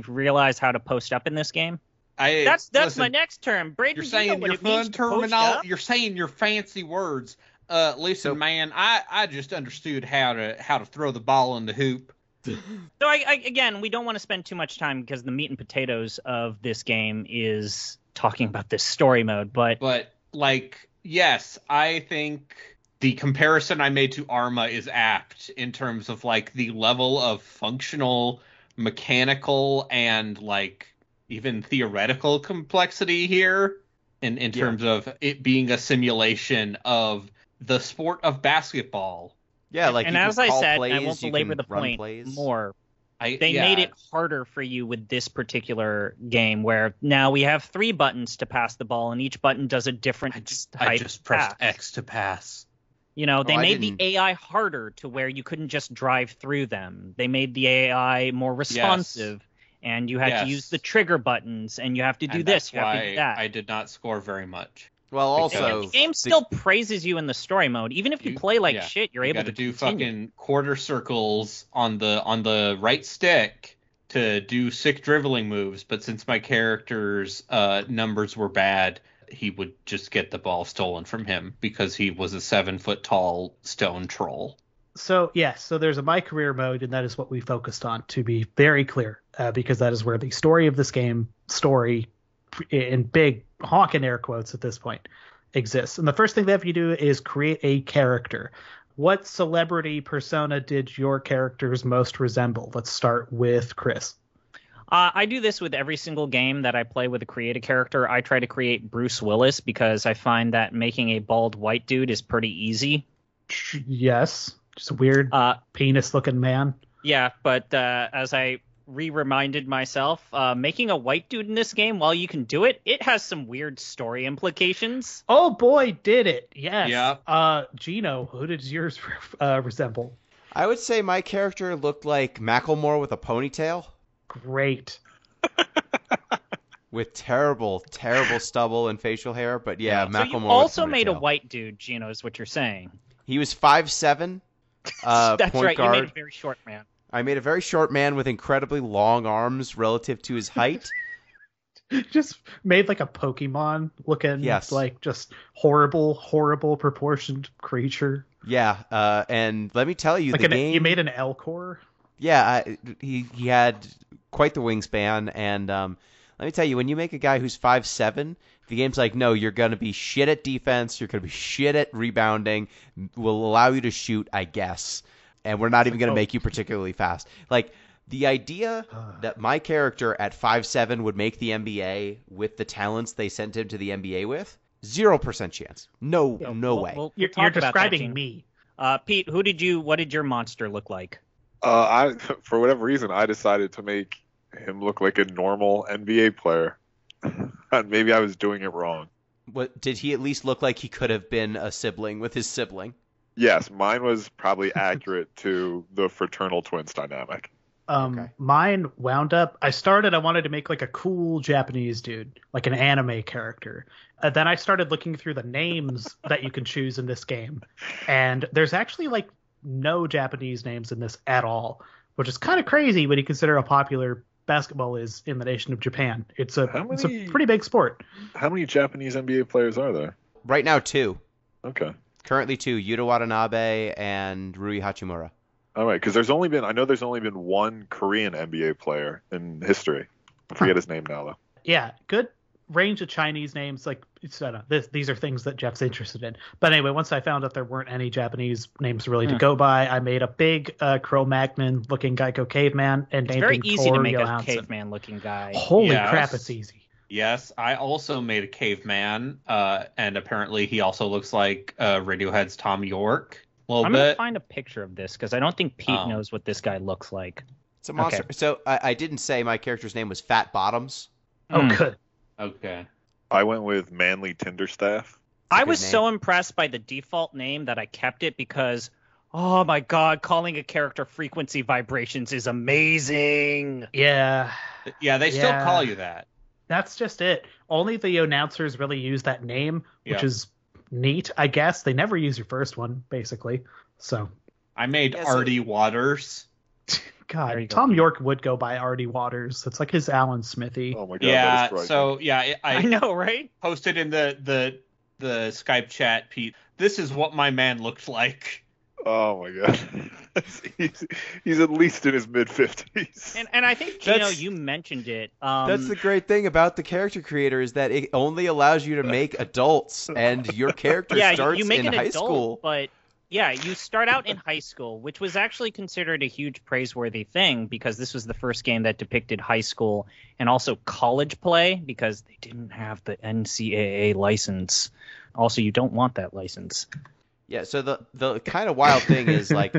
realize how to post up in this game? That's listen, my next term. Braden, You're saying your fun terminology. You're saying your fancy words. Listen, man, I just understood how to throw the ball in the hoop. So again, we don't want to spend too much time because the meat and potatoes of this game is talking about this story mode. But like, yes, I think the comparison I made to Arma is apt in terms of like the level of functional, mechanical, and like even theoretical complexity here in terms of it being a simulation of the sport of basketball. Yeah, like and you as can I call said, plays, I won't you belabor can the run point plays. more. They made it harder for you with this particular game, where now we have 3 buttons to pass the ball, and each button does a different I just pressed pass. X to pass. You know, they I made didn't. the AI harder to where you couldn't just drive through them. They made the AI more responsive, and you had to use the trigger buttons, and you have to do this, you have to do that. I did not score very much. Well, also the game still praises you in the story mode. Even if you play like shit, you're able to do continue. fucking quarter circles on the right stick to do sick dribbling moves. But since my character's numbers were bad, he would just get the ball stolen from him because he was a 7-foot tall stone troll. So, yes, so there's a My Career mode, and that is what we focused on, to be very clear, because that is where the story of this game, in big honking air quotes at this point, exists. And the first thing they have you do is create a character. What celebrity persona did your characters most resemble? Let's start with Chris. I do this with every single game that I play with a create a character. I try to create Bruce Willis because I find that making a bald white dude is pretty easy. Yes, just a weird penis-looking man. Yeah, but as I reminded myself, making a white dude in this game, while you can do it, it has some weird story implications. Oh boy, did it! Yes. Yeah. Gino, who did yours resemble? I would say my character looked like Macklemore with a ponytail. Great. With terrible stubble and facial hair, but yeah, Macklemore. So you also made a white dude, Gino, is what you're saying. He was 5'7". That's point right. guard. You made a very short man. I made a very short man with incredibly long arms relative to his height. Just made like a Pokemon looking, like just horrible proportioned creature. Yeah, and let me tell you, like the game. You made an Elcor? Yeah, he had quite the wingspan, and let me tell you, when you make a guy who's 5'7", the game's like, no, you're going to be shit at defense, you're going to be shit at rebounding, we'll allow you to shoot, I guess, and we're not even going to make you particularly fast. Like, the idea that my character at 5'7" would make the NBA with the talents they sent him to the NBA with, 0% chance. No way. You're describing me. Pete, what did your monster look like? For whatever reason, I decided to make him look like a normal NBA player. Maybe I was doing it wrong. What did he at least look like? He could have been a sibling with his sibling. Yes, mine was probably accurate to the fraternal twins dynamic. Okay. Mine wound up. I wanted to make like a cool Japanese dude, like an anime character. Then I started looking through the names that you can choose in this game, and there's actually like no Japanese names in this at all, which is kind of crazy when you consider how popular basketball is in the nation of Japan. It's a pretty big sport. How many Japanese NBA players are there? Right now, 2. Okay. Currently 2, Yuta Watanabe and Rui Hachimura. All right, because I know there's only been one Korean NBA player in history. I forget his name now, though. Yeah, good range of Chinese names. Like, these are things that Jeff's interested in. But anyway, once I found out there weren't any Japanese names really to go by, I made a big Cro-Magnon-looking Geico caveman and named him It's very easy to make Johansson. a caveman-looking guy. Holy crap, it's easy. Yes, I also made a caveman, and apparently he also looks like Radiohead's Tom York. I'm going to find a picture of this because I don't think Pete knows what this guy looks like. It's a monster. Okay. So I didn't say my character's name was Fat Bottoms. Oh, good. Okay. I went with Manly Tinderstaff. I was so impressed by the default name that I kept it because, oh my god, calling a character frequency vibrations is amazing. Yeah. Yeah, they still call you that. That's just it. Only the announcers really use that name, which is neat, I guess. They never use your first one, basically. So I made Artie Waters. God, Tom York would go by Artie Waters. It's like his Alan Smithy. Oh my god. Yeah. That is So yeah, I know, right? posted in the Skype chat, Pete. This is what my man looked like. Oh my god. he's at least in his mid-50s. And I think, Gino, you mentioned it. That's the great thing about the character creator is that it only allows you to make adults, and your character starts you make in an high adult, school. But yeah, you start out in high school, which was actually considered a huge praiseworthy thing because this was the first game that depicted high school and also college play because they didn't have the NCAA license. Also, you don't want that license. Yeah, so the kind of wild thing is, like,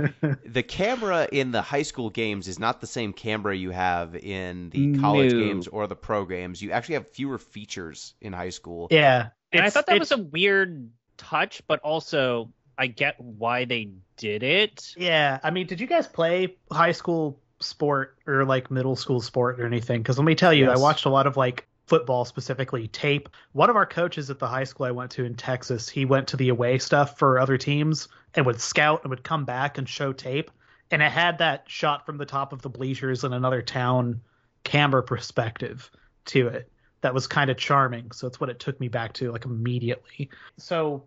the camera in the high school games is not the same camera you have in the college games or the pro games. You actually have fewer features in high school. Yeah. And I thought that was a weird touch, but also I get why they did it. Yeah, I mean, did you guys play high school sport or like middle school sport or anything? Because let me tell you, Yes. I watched a lot of like football, specifically tape. One of our coaches at the high school I went to in Texas, he went to the away stuff for other teams and would scout and would come back and show tape. And it had that shot from the top of the bleachers in another town camera perspective to it. That was kind of charming. So it's what it took me back to like immediately. So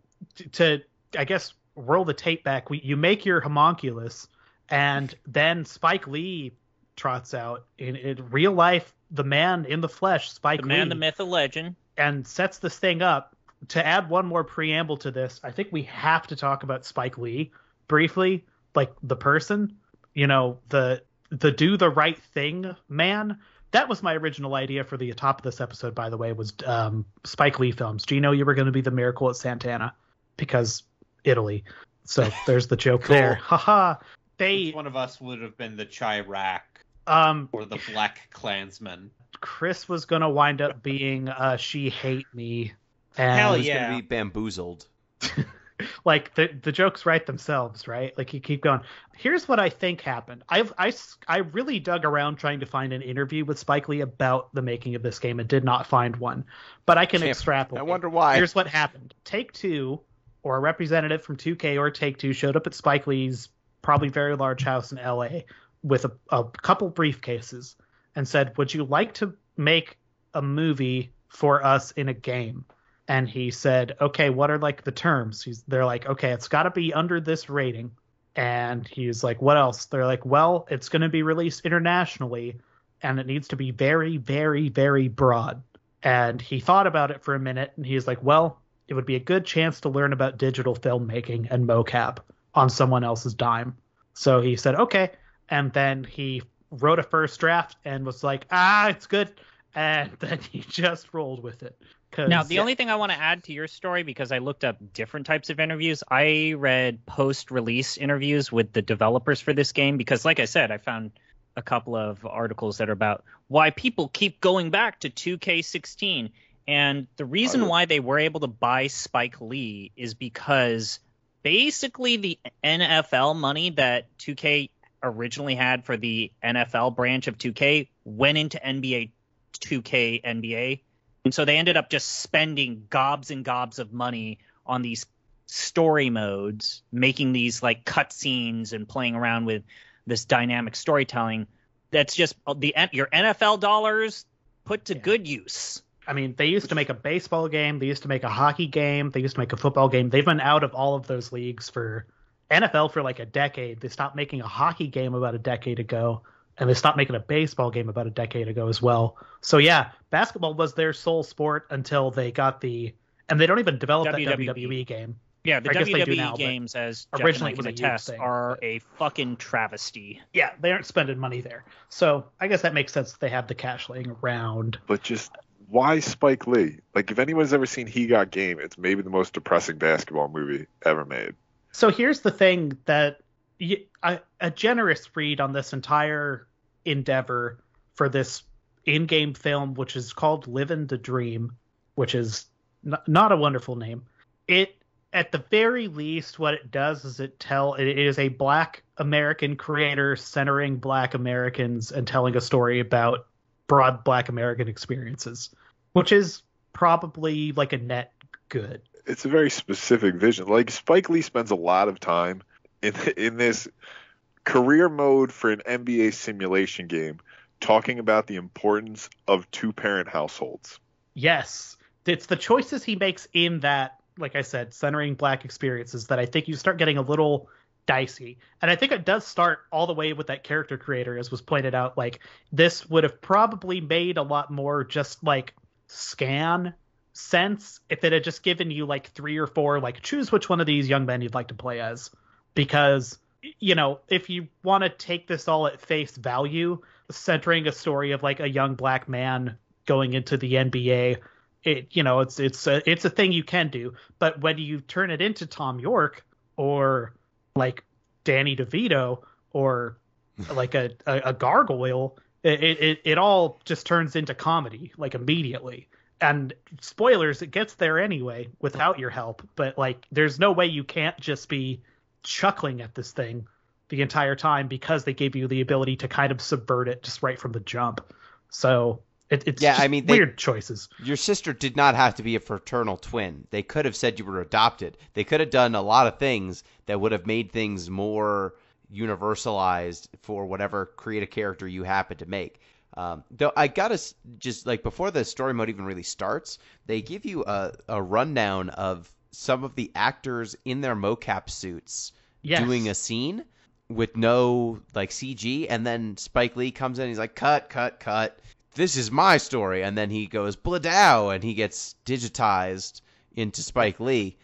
to I guess roll the tape back, you make your homunculus, and then Spike Lee trots out in real life, the man in the flesh, Spike Lee. The man, the myth, the legend. And sets this thing up. To add one more preamble to this, I think we have to talk about Spike Lee briefly, like the person, you know, the do the right thing man. That was my original idea for the top of this episode, by the way, was Spike Lee films. Do you know you were going to be the Miracle at Santana? Because Italy. So there's the joke there. Haha. Which one of us would have been the Chirac or the Black Klansman? Chris was going to wind up being She Hate Me. And Hell Who's yeah. going to be bamboozled? Like the jokes write themselves, right? Like you keep going. Here's what I think happened. I really dug around trying to find an interview with Spike Lee about the making of this game and did not find one. But I can extrapolate. I wonder why. Here's what happened. Take-Two, or a representative from 2K or Take-Two, showed up at Spike Lee's probably very large house in LA with a couple briefcases and said, "Would you like to make a movie for us in a game?" And he said, "Okay, what are like the terms?" They're like, "Okay, it's got to be under this rating." And he's like, "What else?" They're like, "Well, it's going to be released internationally and it needs to be very, very, very broad." And he thought about it for a minute and he's like, "Well, it would be a good chance to learn about digital filmmaking and mocap on someone else's dime." So he said, "Okay." And then he wrote a first draft and was like, "It's good." And then he just rolled with it. Now, the only thing I want to add to your story, because I looked up different types of interviews, I read post-release interviews with the developers for this game because, like I said, I found a couple of articles that are about why people keep going back to 2K16. And the reason why they were able to buy Spike Lee is because basically the NFL money that 2K originally had for the NFL branch of 2K went into NBA 2K NBA. And so they ended up just spending gobs and gobs of money on these story modes, making these like cutscenes and playing around with this dynamic storytelling. That's just your NFL dollars put to good use. I mean, they used to make a baseball game. They used to make a hockey game. They used to make a football game. They've been out of all of those leagues for NFL for like a decade. They stopped making a hockey game about a decade ago, and they stopped making a baseball game about a decade ago as well. So yeah, basketball was their sole sport until they got and they don't even develop that WWE game. Yeah, the I guess they do WWE now, games, as originally Jeff and I it can was a youth attest, thing, are but- a fucking travesty. Yeah, they aren't spending money there. So I guess that makes sense. They have the cash laying around. But just why Spike Lee? Like, if anyone's ever seen He Got Game, it's maybe the most depressing basketball movie ever made. So here's the thing that a generous read on this entire endeavor for this in-game film, which is called Livin' the Dream, which is not a wonderful name. It, at the very least, what it does is it is a Black American creator centering Black Americans and telling a story about broad Black American experiences, which is probably like a net good. It's a very specific vision. Like, Spike Lee spends a lot of time in this career mode for an NBA simulation game, talking about the importance of two-parent households. Yes. It's the choices he makes in that, like I said, centering Black experiences that I think you start getting a little dicey. And I think it does start all the way with that character creator, as was pointed out. Like, this would have probably made a lot more just like scan sense if it had just given you like 3 or 4, like, choose which one of these young men you'd like to play as. Because, you know, if you want to take this all at face value, centering a story of like a young Black man going into the NBA, it's a thing you can do. But when you turn it into Tom York or like Danny DeVito or like a gargoyle, it all just turns into comedy like immediately. And spoilers, it gets there anyway without your help. But like, there's no way you can't just be chuckling at this thing the entire time because they gave you the ability to kind of subvert it just right from the jump. So it's weird choices. Your sister did not have to be a fraternal twin. They could have said you were adopted. They could have done a lot of things that would have made things more universalized for whatever creative character you happen to make. Though I gotta just, like, before the story mode even really starts, they give you a rundown of some of the actors in their mocap suits doing a scene with no like CG, and then Spike Lee comes in and he's like, cut, this is my story, and then he goes bladow and he gets digitized into Spike Lee.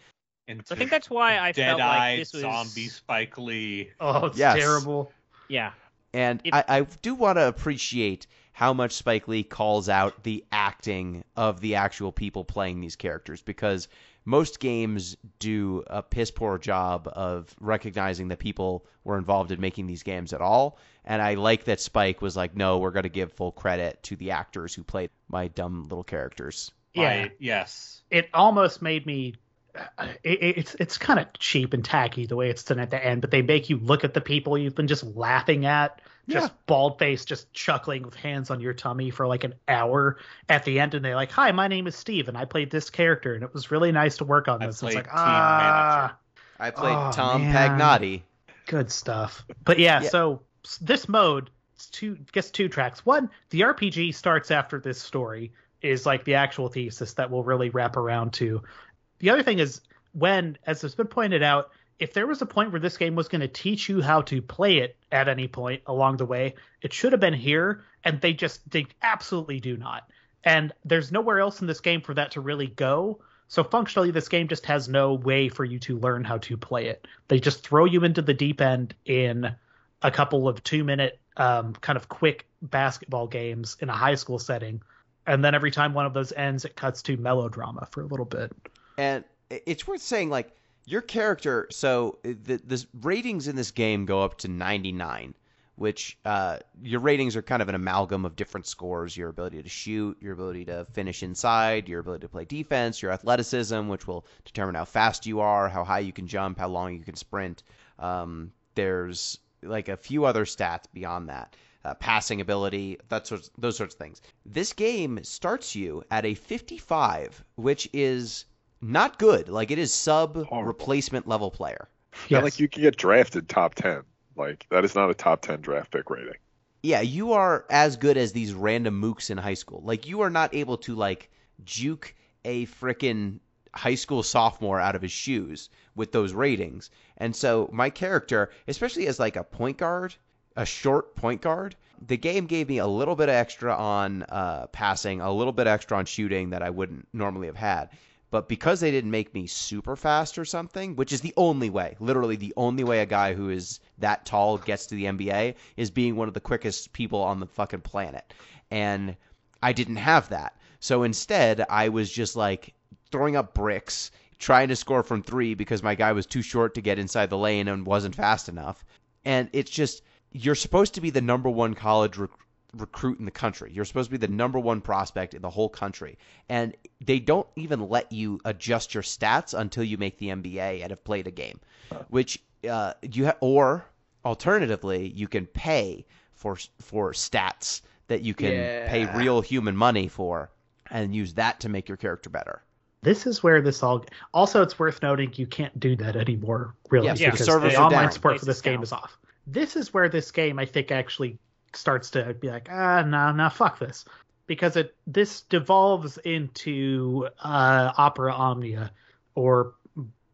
So I think that's why I felt like this was zombie Spike Lee. Oh, it's terrible. Yeah. And I do want to appreciate how much Spike Lee calls out the acting of the actual people playing these characters, because most games do a piss poor job of recognizing that people were involved in making these games at all. And I like that Spike was like, no, we're going to give full credit to the actors who played my dumb little characters. Yeah. Yes. It almost made me... It's kind of cheap and tacky the way it's done at the end, but they make you look at the people you've been just laughing at, just bald-faced, just chuckling with hands on your tummy for like an hour at the end, and they're like, hi, my name is Steve, and I played this character, and it was really nice to work on this. It's like, I played Tom Pagnotti. Good stuff. But so this mode gets 2 tracks. One, the RPG starts after this story is like the actual thesis that will really wrap around to. The other thing is, when, as has been pointed out, if there was a point where this game was going to teach you how to play it at any point along the way, it should have been here, and they absolutely do not. And there's nowhere else in this game for that to really go. So functionally, this game just has no way for you to learn how to play it. They just throw you into the deep end in a couple of 2-minute kind of quick basketball games in a high school setting. And then every time one of those ends, it cuts to melodrama for a little bit. And it's worth saying, like, your character, so the ratings in this game go up to 99, which your ratings are kind of an amalgam of different scores: your ability to shoot, your ability to finish inside, your ability to play defense, your athleticism, which will determine how fast you are, how high you can jump, how long you can sprint. There's like a few other stats beyond that. Passing ability, those sorts of things. This game starts you at a 55, which is not good. Like, it is replacement level player. Yeah, like you can get drafted top 10. Like, that is not a top 10 draft pick rating. Yeah, you are as good as these random mooks in high school. Like, you are not able to like juke a frickin' high school sophomore out of his shoes with those ratings. And so my character, especially as like a point guard, a short point guard, the game gave me a little bit extra on passing, a little bit extra on shooting that I wouldn't normally have had. But because they didn't make me super fast or something, which is the only way, literally the only way a guy who is that tall gets to the NBA, is being one of the quickest people on the fucking planet. And I didn't have that. So instead, I was just like throwing up bricks, trying to score from 3 because my guy was too short to get inside the lane and wasn't fast enough. And it's just, you're supposed to be the number 1 college recruit in the country. You're supposed to be the number 1 prospect in the whole country. And they don't even let you adjust your stats until you make the NBA and have played a game, which or alternatively, you can pay for stats that you can pay real human money for and use that to make your character better. This is where this all... Also, it's worth noting you can't do that anymore, really, because the servers the online support for this game is off. This is where this game, I think, actually starts to be like, no, fuck this. Because this devolves into Opera Omnia or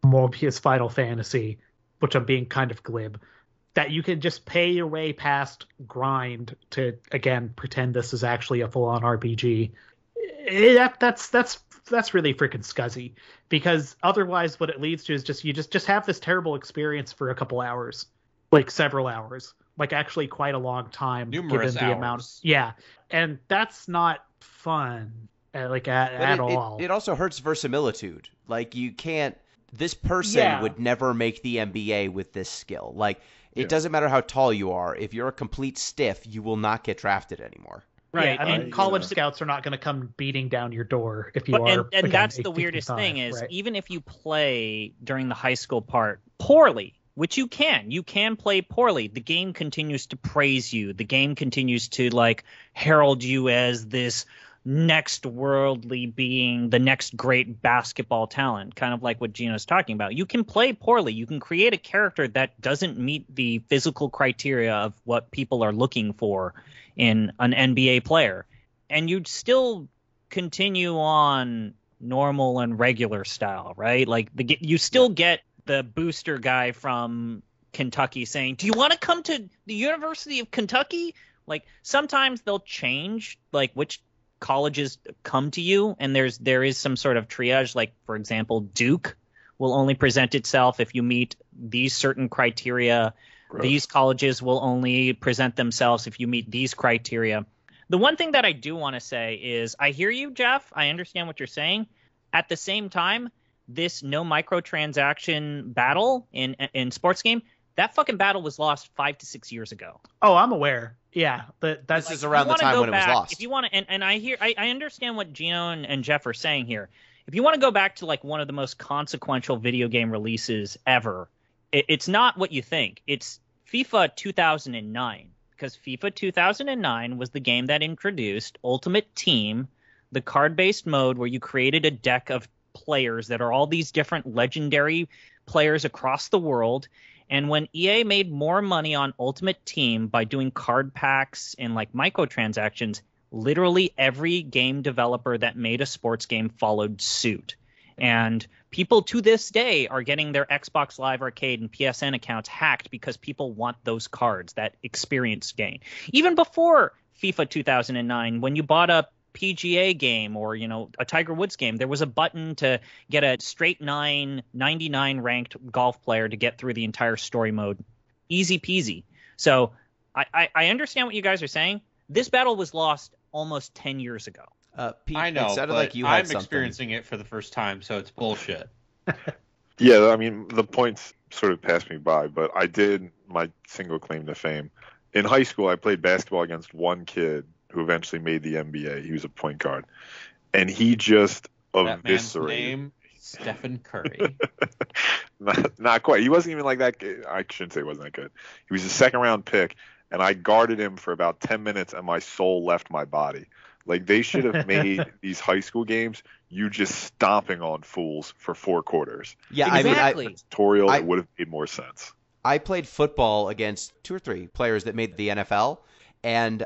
Mobius Final Fantasy, which I'm being kind of glib, that you can just pay your way past grind to, again, pretend this is actually a full-on RPG. That's really freaking scuzzy, because otherwise what it leads to is you just have this terrible experience for a couple hours, like several hours, like actually quite a long time. Numerous given the hours. amount. Yeah, and that's not fun, at all. It also hurts verisimilitude. Like, you can't. This person would never make the NBA with this skill. Like, it doesn't matter how tall you are. If you're a complete stiff, you will not get drafted anymore. Right. I mean, college scouts are not going to come beating down your door if you are. And again, that's the 55, weirdest thing is, right? even if you play during the high school part poorly, which you can play poorly, the game continues to praise you. The game continues to, like, herald you as this next worldly being, the next great basketball talent, kind of like what Gino's talking about. You can play poorly. You can create a character that doesn't meet the physical criteria of what people are looking for in an NBA player, and you'd still continue on normal and regular style, right? Like, you still get the booster guy from Kentucky saying, "Do you want to come to the University of Kentucky?" Like, sometimes they'll change, like, which colleges come to you, and there is some sort of triage. Like, for example, Duke will only present itself if you meet these certain criteria. Gross. These colleges will only present themselves if you meet these criteria. The one thing that I do want to say is, I hear you, Jeff. I understand what you're saying. At the same time, this no microtransaction battle in sports game, that fucking battle was lost 5 to 6 years ago. Oh, I'm aware. Yeah, but this is around the time when it was lost. If you want to, and I understand what Gino and Jeff are saying here. If you want to go back to, like, one of the most consequential video game releases ever, it's not what you think. It's FIFA 2009, because FIFA 2009 was the game that introduced Ultimate Team, the card-based mode where you created a deck of players that are all these different legendary players across the world. And when EA made more money on Ultimate Team by doing card packs and, like, microtransactions, literally every game developer that made a sports game followed suit. And people to this day are getting their Xbox Live Arcade and PSN accounts hacked because people want those cards, that experience gain. Even before FIFA 2009, when you bought a PGA game or, you know, a Tiger Woods game, there was a button to get a straight 99 ranked golf player to get through the entire story mode. Easy peasy. So I understand what you guys are saying. This battle was lost almost 10 years ago. Pete, I know, but like I'm experiencing it for the first time, so it's bullshit. Yeah, I mean, the points sort of passed me by, but I did my single claim to fame. In high school, I played basketball against one kid who eventually made the NBA. He was a point guard. And he just eviscerated. That man's name, Stephen Curry. Not quite. He wasn't even like that good. I shouldn't say he wasn't that good. He was a second-round pick, and I guarded him for about 10 minutes, and my soul left my body. Like, they should have made these high school games you just stomping on fools for 4 quarters. Yeah, exactly. I mean, tutorial, it would have made more sense. I played football against 2 or 3 players that made the NFL, and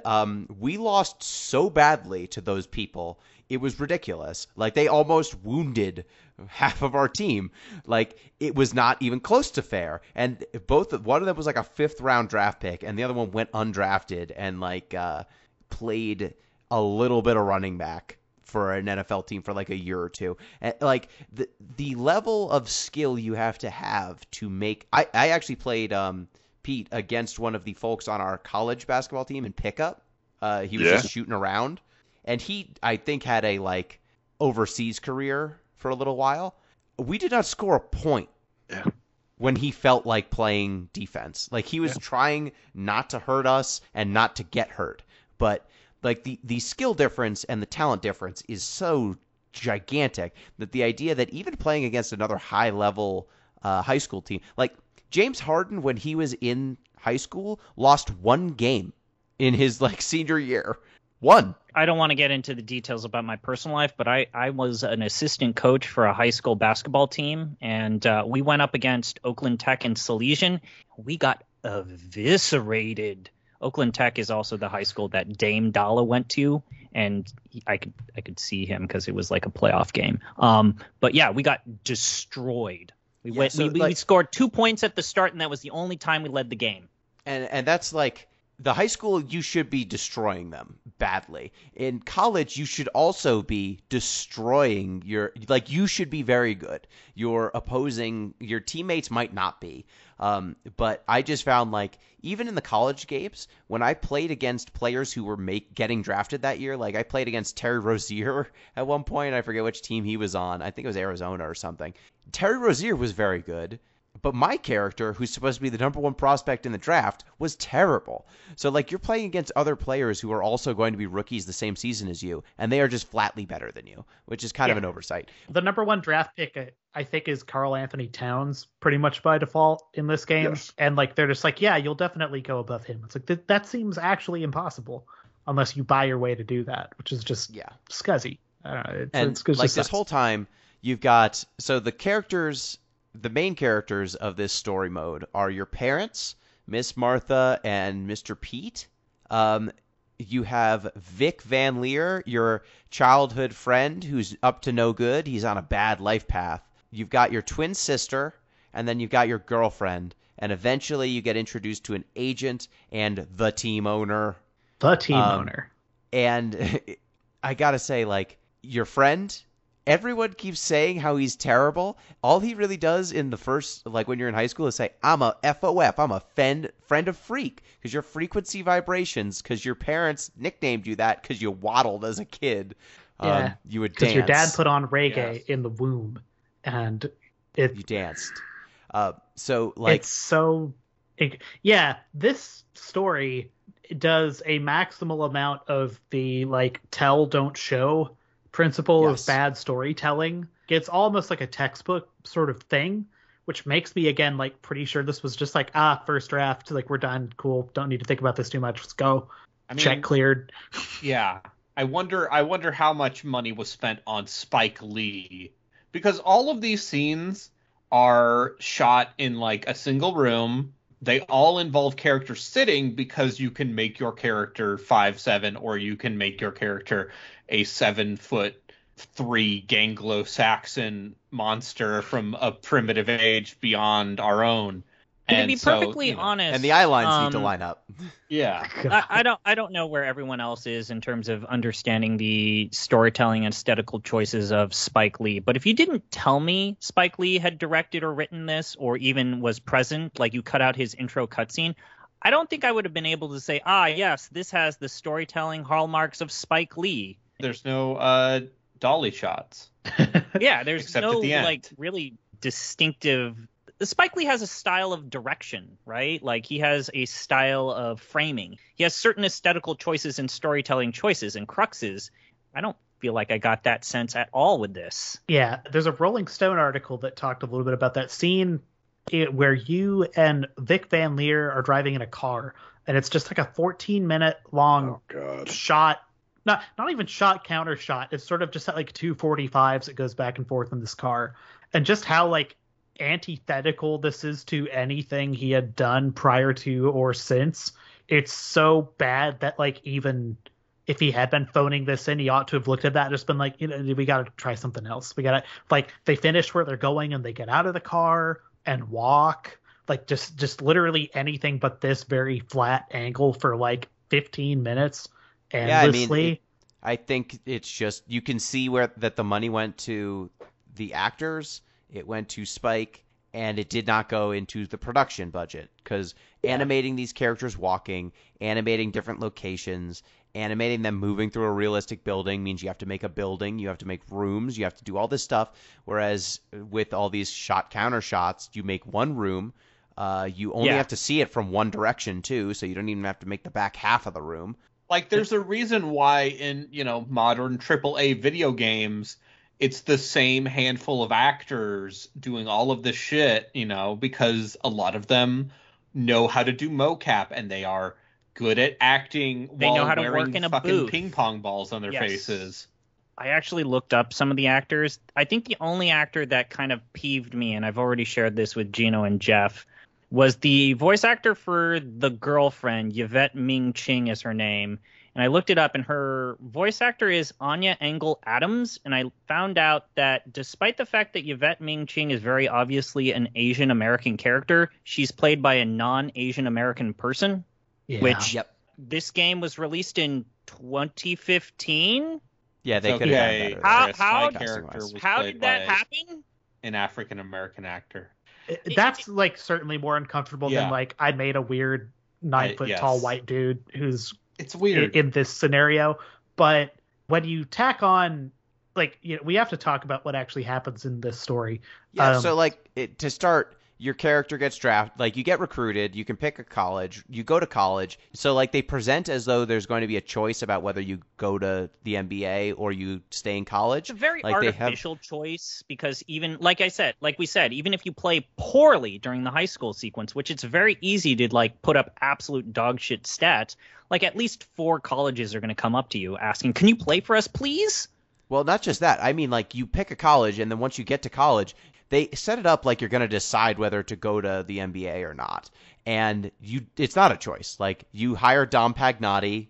we lost so badly to those people. It was ridiculous. Like, they almost wounded half of our team. Like, it was not even close to fair. And one of them was like a 5th round draft pick, and the other one went undrafted and like played a little bit of running back for an NFL team for like a year or two. And like the level of skill you have to make. I actually played Pete against one of the folks on our college basketball team in pickup. He was just shooting around, and he, I think, had a like overseas career for a little while. We did not score a point when he felt like playing defense. Like, he was trying not to hurt us and not to get hurt, but like the skill difference and the talent difference is so gigantic that the idea that even playing against another high level high school team, like James Harden, when he was in high school, lost 1 game in his like senior year. 1. I don't want to get into the details about my personal life, but I was an assistant coach for a high school basketball team, and we went up against Oakland Tech and Salesian. We got eviscerated. Oakland Tech is also the high school that Dame Dalla went to, and I could see him because it was like a playoff game. But yeah, we got destroyed. We scored 2 points at the start, and that was the only time we led the game. And that's like the high school, you should be destroying them badly. In college, you should also be destroying you should be very good. Your teammates might not be. But I just found like even in the college games, when I played against players who were getting drafted that year, like I played against Terry Rozier at one point. I forget which team he was on. I think it was Arizona or something. Terry Rozier was very good. But my character, who's supposed to be the number one prospect in the draft, was terrible. So, like, you're playing against other players who are also going to be rookies the same season as you, and they are just flatly better than you, which is kind of an oversight. The number one draft pick, I think, is Karl Anthony Towns, pretty much by default in this game. Yes. And, like, they're just like, yeah, you'll definitely go above him. It's like, that seems actually impossible unless you buy your way to do that, which is just scuzzy. I don't know. It's like, this whole time, you've got – so the characters – the main characters of this story mode are your parents, Miss Martha and Mr. Pete. You have Vic Van Leer, your childhood friend who's up to no good. He's on a bad life path. You've got your twin sister, and then you've got your girlfriend. And eventually you get introduced to an agent and the team owner. And I got to say, like, your friend... Everyone keeps saying how he's terrible. All he really does in the first, like when you're in high school, is say, I'm a FOF. I'm a friend of freak. Because your frequency vibrations, because your parents nicknamed you that because you waddled as a kid. Yeah, you would dance. Because your dad put on reggae in the womb. And you danced. So, like... It's so... Yeah, this story does a maximal amount of the, like, tell, don't show principle of bad storytelling. It's almost like a textbook sort of thing, which makes me, again, like pretty sure this was just like, first draft, like we're done, cool, don't need to think about this too much, let's go. Check cleared. Yeah. I wonder how much money was spent on Spike Lee, because all of these scenes are shot in like a single room. They all involve characters sitting because you can make your character 5'7", or you can make your character a 7'3" Anglo-Saxon monster from a primitive age beyond our own. To be perfectly honest, and the eye lines need to line up. Yeah, I don't know where everyone else is in terms of understanding the storytelling and aesthetical choices of Spike Lee. But if you didn't tell me Spike Lee had directed or written this, or even was present, like you cut out his intro cutscene, I don't think I would have been able to say, yes, this has the storytelling hallmarks of Spike Lee. There's no dolly shots. Yeah, there's no like really distinctive. Spike Lee has a style of direction, right? Like he has a style of framing. He has certain aesthetical choices and storytelling choices and cruxes. I don't feel like I got that sense at all with this. Yeah, there's a Rolling Stone article that talked a little bit about that scene where you and Vic Van Leer are driving in a car, and it's just like a 14-minute long shot. Not even shot, counter shot. It's sort of just at like 245s. It goes back and forth in this car. And just how like antithetical this is to anything he had done prior to or since. It's so bad that like even if he had been phoning this in, he ought to have looked at that and just been like, we got to try something else. We got to, like, they finish where they're going and they get out of the car and walk. Like just literally anything but this very flat angle for like 15 minutes. Endlessly. Yeah, I think it's just you can see that the money went to the actors, it went to Spike, and it did not go into the production budget because animating these characters walking, animating different locations, animating them moving through a realistic building means you have to make a building, you have to make rooms, you have to do all this stuff. Whereas with all these shot counter shots, you make one room. You only have to see it from one direction too, so you don't even have to make the back half of the room. Like, there's a reason why in, modern AAA video games, it's the same handful of actors doing all of this shit, because a lot of them know how to do mocap and they are good at acting they while know how to wearing work in a fucking booth. ping pong balls on their faces. I actually looked up some of the actors. I think the only actor that kind of peeved me, and I've already shared this with Gino and Jeff, was the voice actor for the girlfriend. Yvette Ming Ching is her name. And I looked it up, and her voice actor is Anya Engel Adams. And I found out that despite the fact that Yvette Ming Ching is very obviously an Asian American character, she's played by a non-Asian American person. Yeah. Which this game was released in 2015. Yeah, they could have done better. How did that happen? An African American actor. That's like certainly more uncomfortable than like I made a weird 9 foot tall white dude who's it's weird in this scenario. But when you tack on, like, we have to talk about what actually happens in this story. Yeah. So like to start, your character gets drafted, like you get recruited, you can pick a college, you go to college. So like they present as though there's going to be a choice about whether you go to the NBA or you stay in college. It's a very like artificial choice because even, like we said, even if you play poorly during the high school sequence, which it's very easy to like put up absolute dog shit stats, like at least 4 colleges are going to come up to you asking, can you play for us, please? Well, not just that. I mean, like you pick a college and then once you get to college, they set it up like you're going to decide whether to go to the NBA or not. And it's not a choice. Like you hire Dom Pagnotti,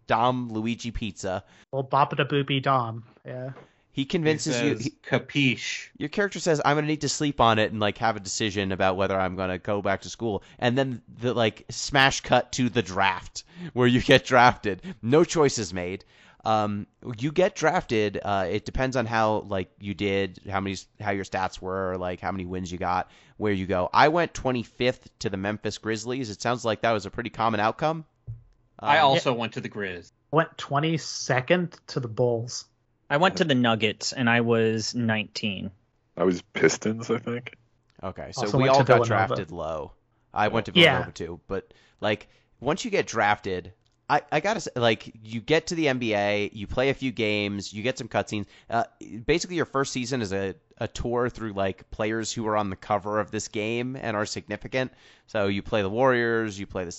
Dom Luigi Pizza. Well, Boppa Boopy Dom. Yeah. He convinces you. Capiche. Your character says, I'm going to need to sleep on it and like have a decision about whether I'm going to go back to school. And then the like smash cut to the draft where you get drafted. No choices made. You get drafted. It depends on how like you did, how your stats were, like how many wins you got, where you go. I went 25th to the Memphis Grizzlies. It sounds like that was a pretty common outcome. I also went to the Grizz. Went 22nd to the Bulls. I went to the Nuggets and I was 19. I was Pistons, I think. Okay, so Also we went all to got Villanova. drafted low. I went to Villanova too, but like once you get drafted, I gotta say, like, you get to the NBA, you play a few games, you get some cutscenes. Basically, your first season is a tour through, like, players who are on the cover of this game and are significant. So you play the Warriors, you play the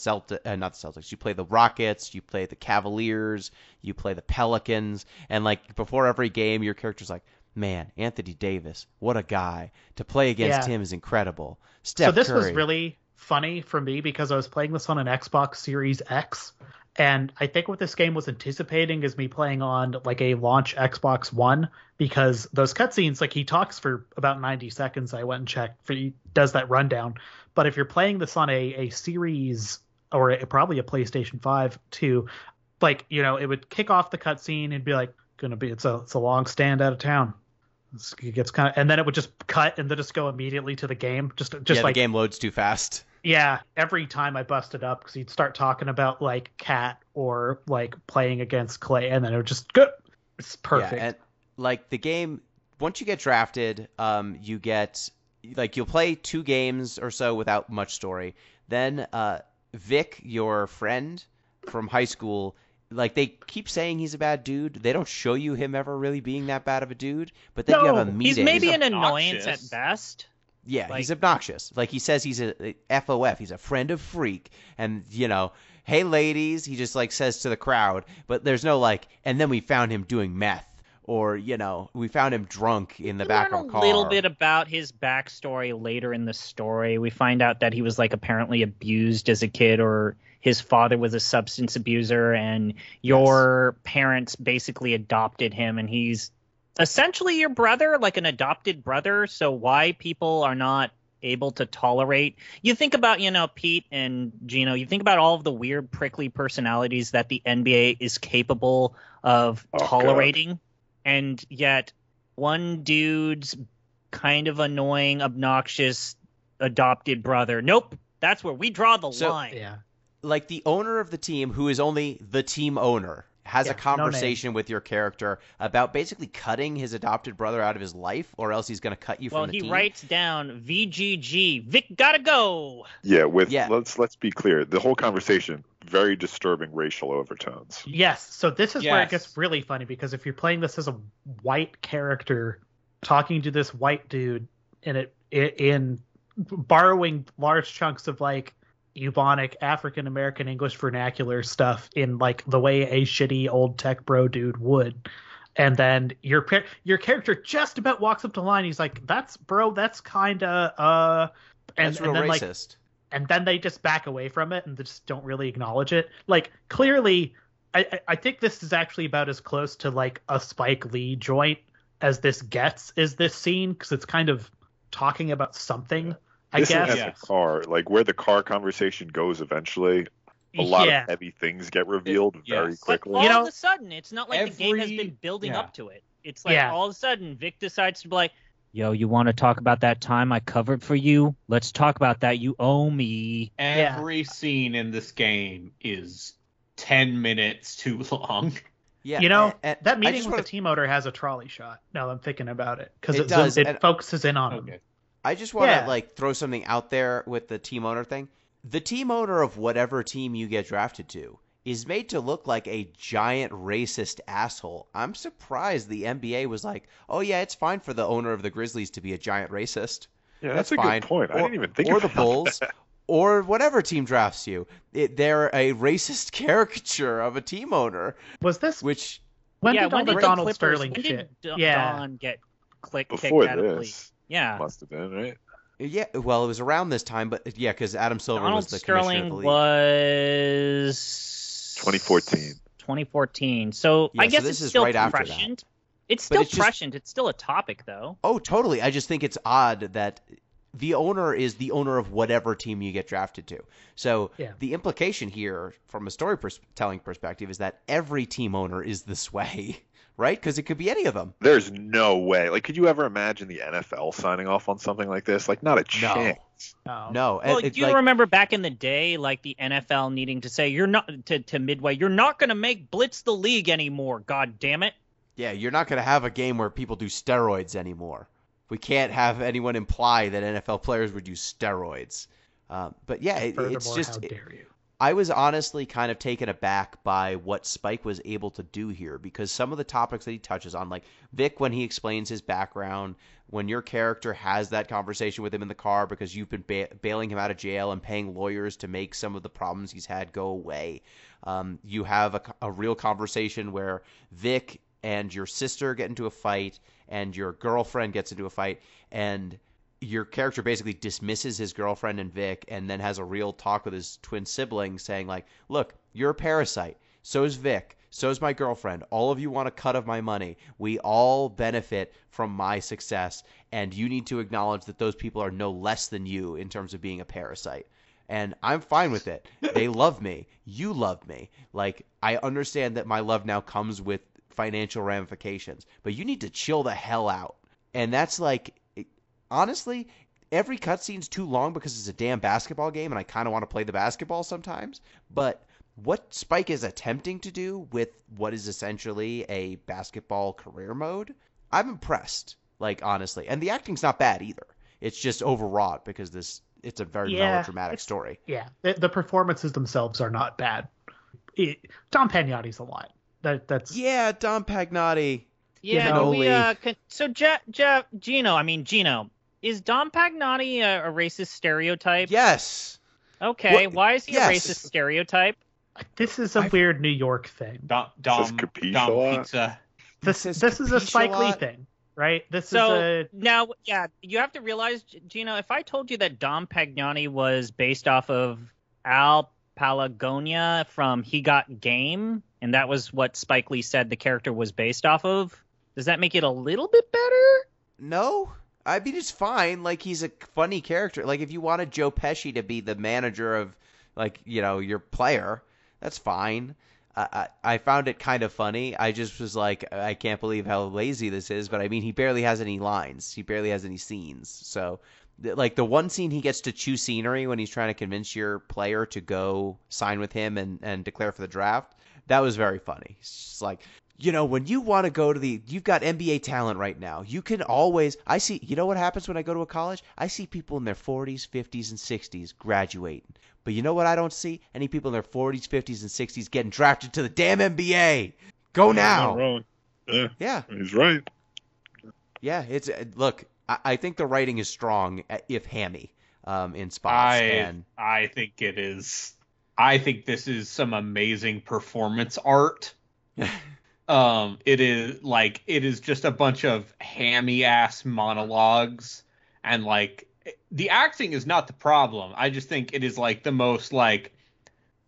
not the Celtics, you play the Rockets, you play the Cavaliers, you play the Pelicans. And, like, before every game, your character's like, man, Anthony Davis, what a guy. To play against him is incredible. Steph So this Curry. was really funny for me because I was playing this on an Xbox Series X. And I think what this game was anticipating is me playing on like a launch Xbox One, because those cutscenes, like he talks for about 90 seconds. I went and checked. He does that rundown. But if you're playing this on a Series or probably a PlayStation 5 too, like, it would kick off the cutscene and be like, it's a long stand out of town. It gets kind of, and then it would just cut and then just go immediately to the game. Just like the game loads too fast. Yeah, every time I busted up because he'd start talking about like Cat or like playing against Clay, and then it would just go. It's perfect. Yeah, and like the game, once you get drafted, you get like you'll play 2 games or so without much story. Then Vic, your friend from high school, like they keep saying he's a bad dude. They don't show you him ever really being that bad of a dude. But then you have a meeting. He's maybe He's an annoyance obnoxious. at best. Yeah, Like, he's obnoxious. Like he says he's a FOF. He's a friend of freak. And, hey, ladies, he just like says to the crowd. But there's no like, and then we found him doing meth. Or, we found him drunk in the back of a car. A little bit about his backstory later in the story. We find out that he was like apparently abused as a kid, or his father was a substance abuser, and your parents basically adopted him, and he's essentially your brother, like an adopted brother. So why people are not able to tolerate, you think about, Pete and Gino, you think about all of the weird prickly personalities that the NBA is capable of tolerating. God. And yet one dude's kind of annoying, obnoxious adopted brother. Nope. That's where we draw the line. Yeah. Like the owner of the team, who is only the team owner, has a conversation with your character about basically cutting his adopted brother out of his life, or else he's going to cut you from the team. Well, he writes down VGG, Vic gotta go. Yeah, let's be clear. The whole conversation, very disturbing racial overtones. Yes, so this is where it gets really funny, because if you're playing this as a white character talking to this white dude in borrowing large chunks of like Ebonic African American English vernacular stuff in like the way a shitty old tech bro dude would, and then your character just about walks up to the line. He's like, "That's kind of that's real then, racist." and then they just back away from it and just don't really acknowledge it. Like, clearly, I think this is actually about as close to like a Spike Lee joint as this gets, is this scene, because it's kind of talking about something. I This guess. is at the car, like where the car conversation goes eventually. A lot of heavy things get revealed very quickly. But all of a sudden, it's not like the game has been building up to it. It's like all of a sudden, Vic decides to be like, yo, you want to talk about that time I covered for you? Let's talk about that. You owe me. Every scene in this game is 10 minutes too long. Yeah, you know, that meeting with the team owner has a trolley shot. Now I'm thinking about it, because it focuses in on him. I just want to like throw something out there with the team owner thing. The team owner of whatever team you get drafted to is made to look like a giant racist asshole. I'm surprised the NBA was like, oh yeah, it's fine for the owner of the Grizzlies to be a giant racist. Yeah, that's a fine. good point. I didn't even think about that. Or the Bulls. Or whatever team drafts you. They're a racist caricature of a team owner. Was this... Which... When did all the Donald Sterling shit? Don get kicked Before out of the league? Yeah. Must have been, right? Yeah, well, it was around this time, but yeah, because Adam Silver was the commissioner of the league. Was 2014. 2014. So I guess it's still prescient. It's still prescient. It's still a topic, though. Oh, totally. I just think it's odd that the owner is the owner of whatever team you get drafted to. So the implication here, from a storytelling perspective, is that every team owner is this way. Right? Because it could be any of them. There's no way. Like, could you ever imagine the NFL signing off on something like this? Like, not a chance. No. Well, do you remember back in the day, like the NFL needing to say, you're not to Midway, you're not going to make Blitz the league anymore. God damn it. Yeah, you're not going to have a game where people do steroids anymore. We can't have anyone imply that NFL players would use steroids. But yeah, it's just. How dare you? I was honestly kind of taken aback by what Spike was able to do here, because some of the topics that he touches on, like Vic, when he explains his background, when your character has that conversation with him in the car because you've been bailing him out of jail and paying lawyers to make some of the problems he's had go away. You have a real conversation where Vic and your sister get into a fight and your girlfriend gets into a fight, and your character basically dismisses his girlfriend and Vic and then has a real talk with his twin sibling saying, like, look, you're a parasite. So is Vic. So is my girlfriend. All of you want a cut of my money. We all benefit from my success, and you need to acknowledge that those people are no less than you in terms of being a parasite. And I'm fine with it. They love me. You love me. Like, I understand that my love now comes with financial ramifications, but you need to chill the hell out. And that's like... Honestly, every cutscene's too long because it's a damn basketball game and I kind of want to play the basketball sometimes. But what Spike is attempting to do with what is essentially a basketball career mode, I'm impressed, like, honestly. And the acting's not bad either. It's just overwrought because it's a very melodramatic story. Yeah, the performances themselves are not bad. Dom Pagnotti's a lot. That's Yeah, Dom Pagnotti. Yeah, Gino, is Dom Pagnotti a racist stereotype? Yes. Okay, why is he a racist stereotype? This is a weird New York thing. Dom Pizza. This is a Spike Lee thing, right? Now, you have to realize, Gino, if I told you that Dom Pagnotti was based off of Al Palagonia from He Got Game, and that was what Spike Lee said the character was based off of, does that make it a little bit better? No. I mean, it's fine. Like, he's a funny character. Like, if you wanted Joe Pesci to be the manager of, like, you know, your player, that's fine. I found it kind of funny. I just was like, I can't believe how lazy this is. But, I mean, he barely has any lines. He barely has any scenes. So, like, the one scene he gets to choose scenery when he's trying to convince your player to go sign with him and declare for the draft, that was very funny. It's just like... You know, when you want to go to you've got NBA talent right now. You can always, you know what happens when I go to a college? I see people in their 40s, 50s, and 60s graduating. But you know what I don't see? Any people in their 40s, 50s, and 60s getting drafted to the damn NBA. Go now. Not wrong. Yeah. He's right. Yeah, look, I think the writing is strong, if hammy, in spots. I think it is. I think this is some amazing performance art. It is just a bunch of hammy ass monologues and like the acting is not the problem. I just think it is like the most like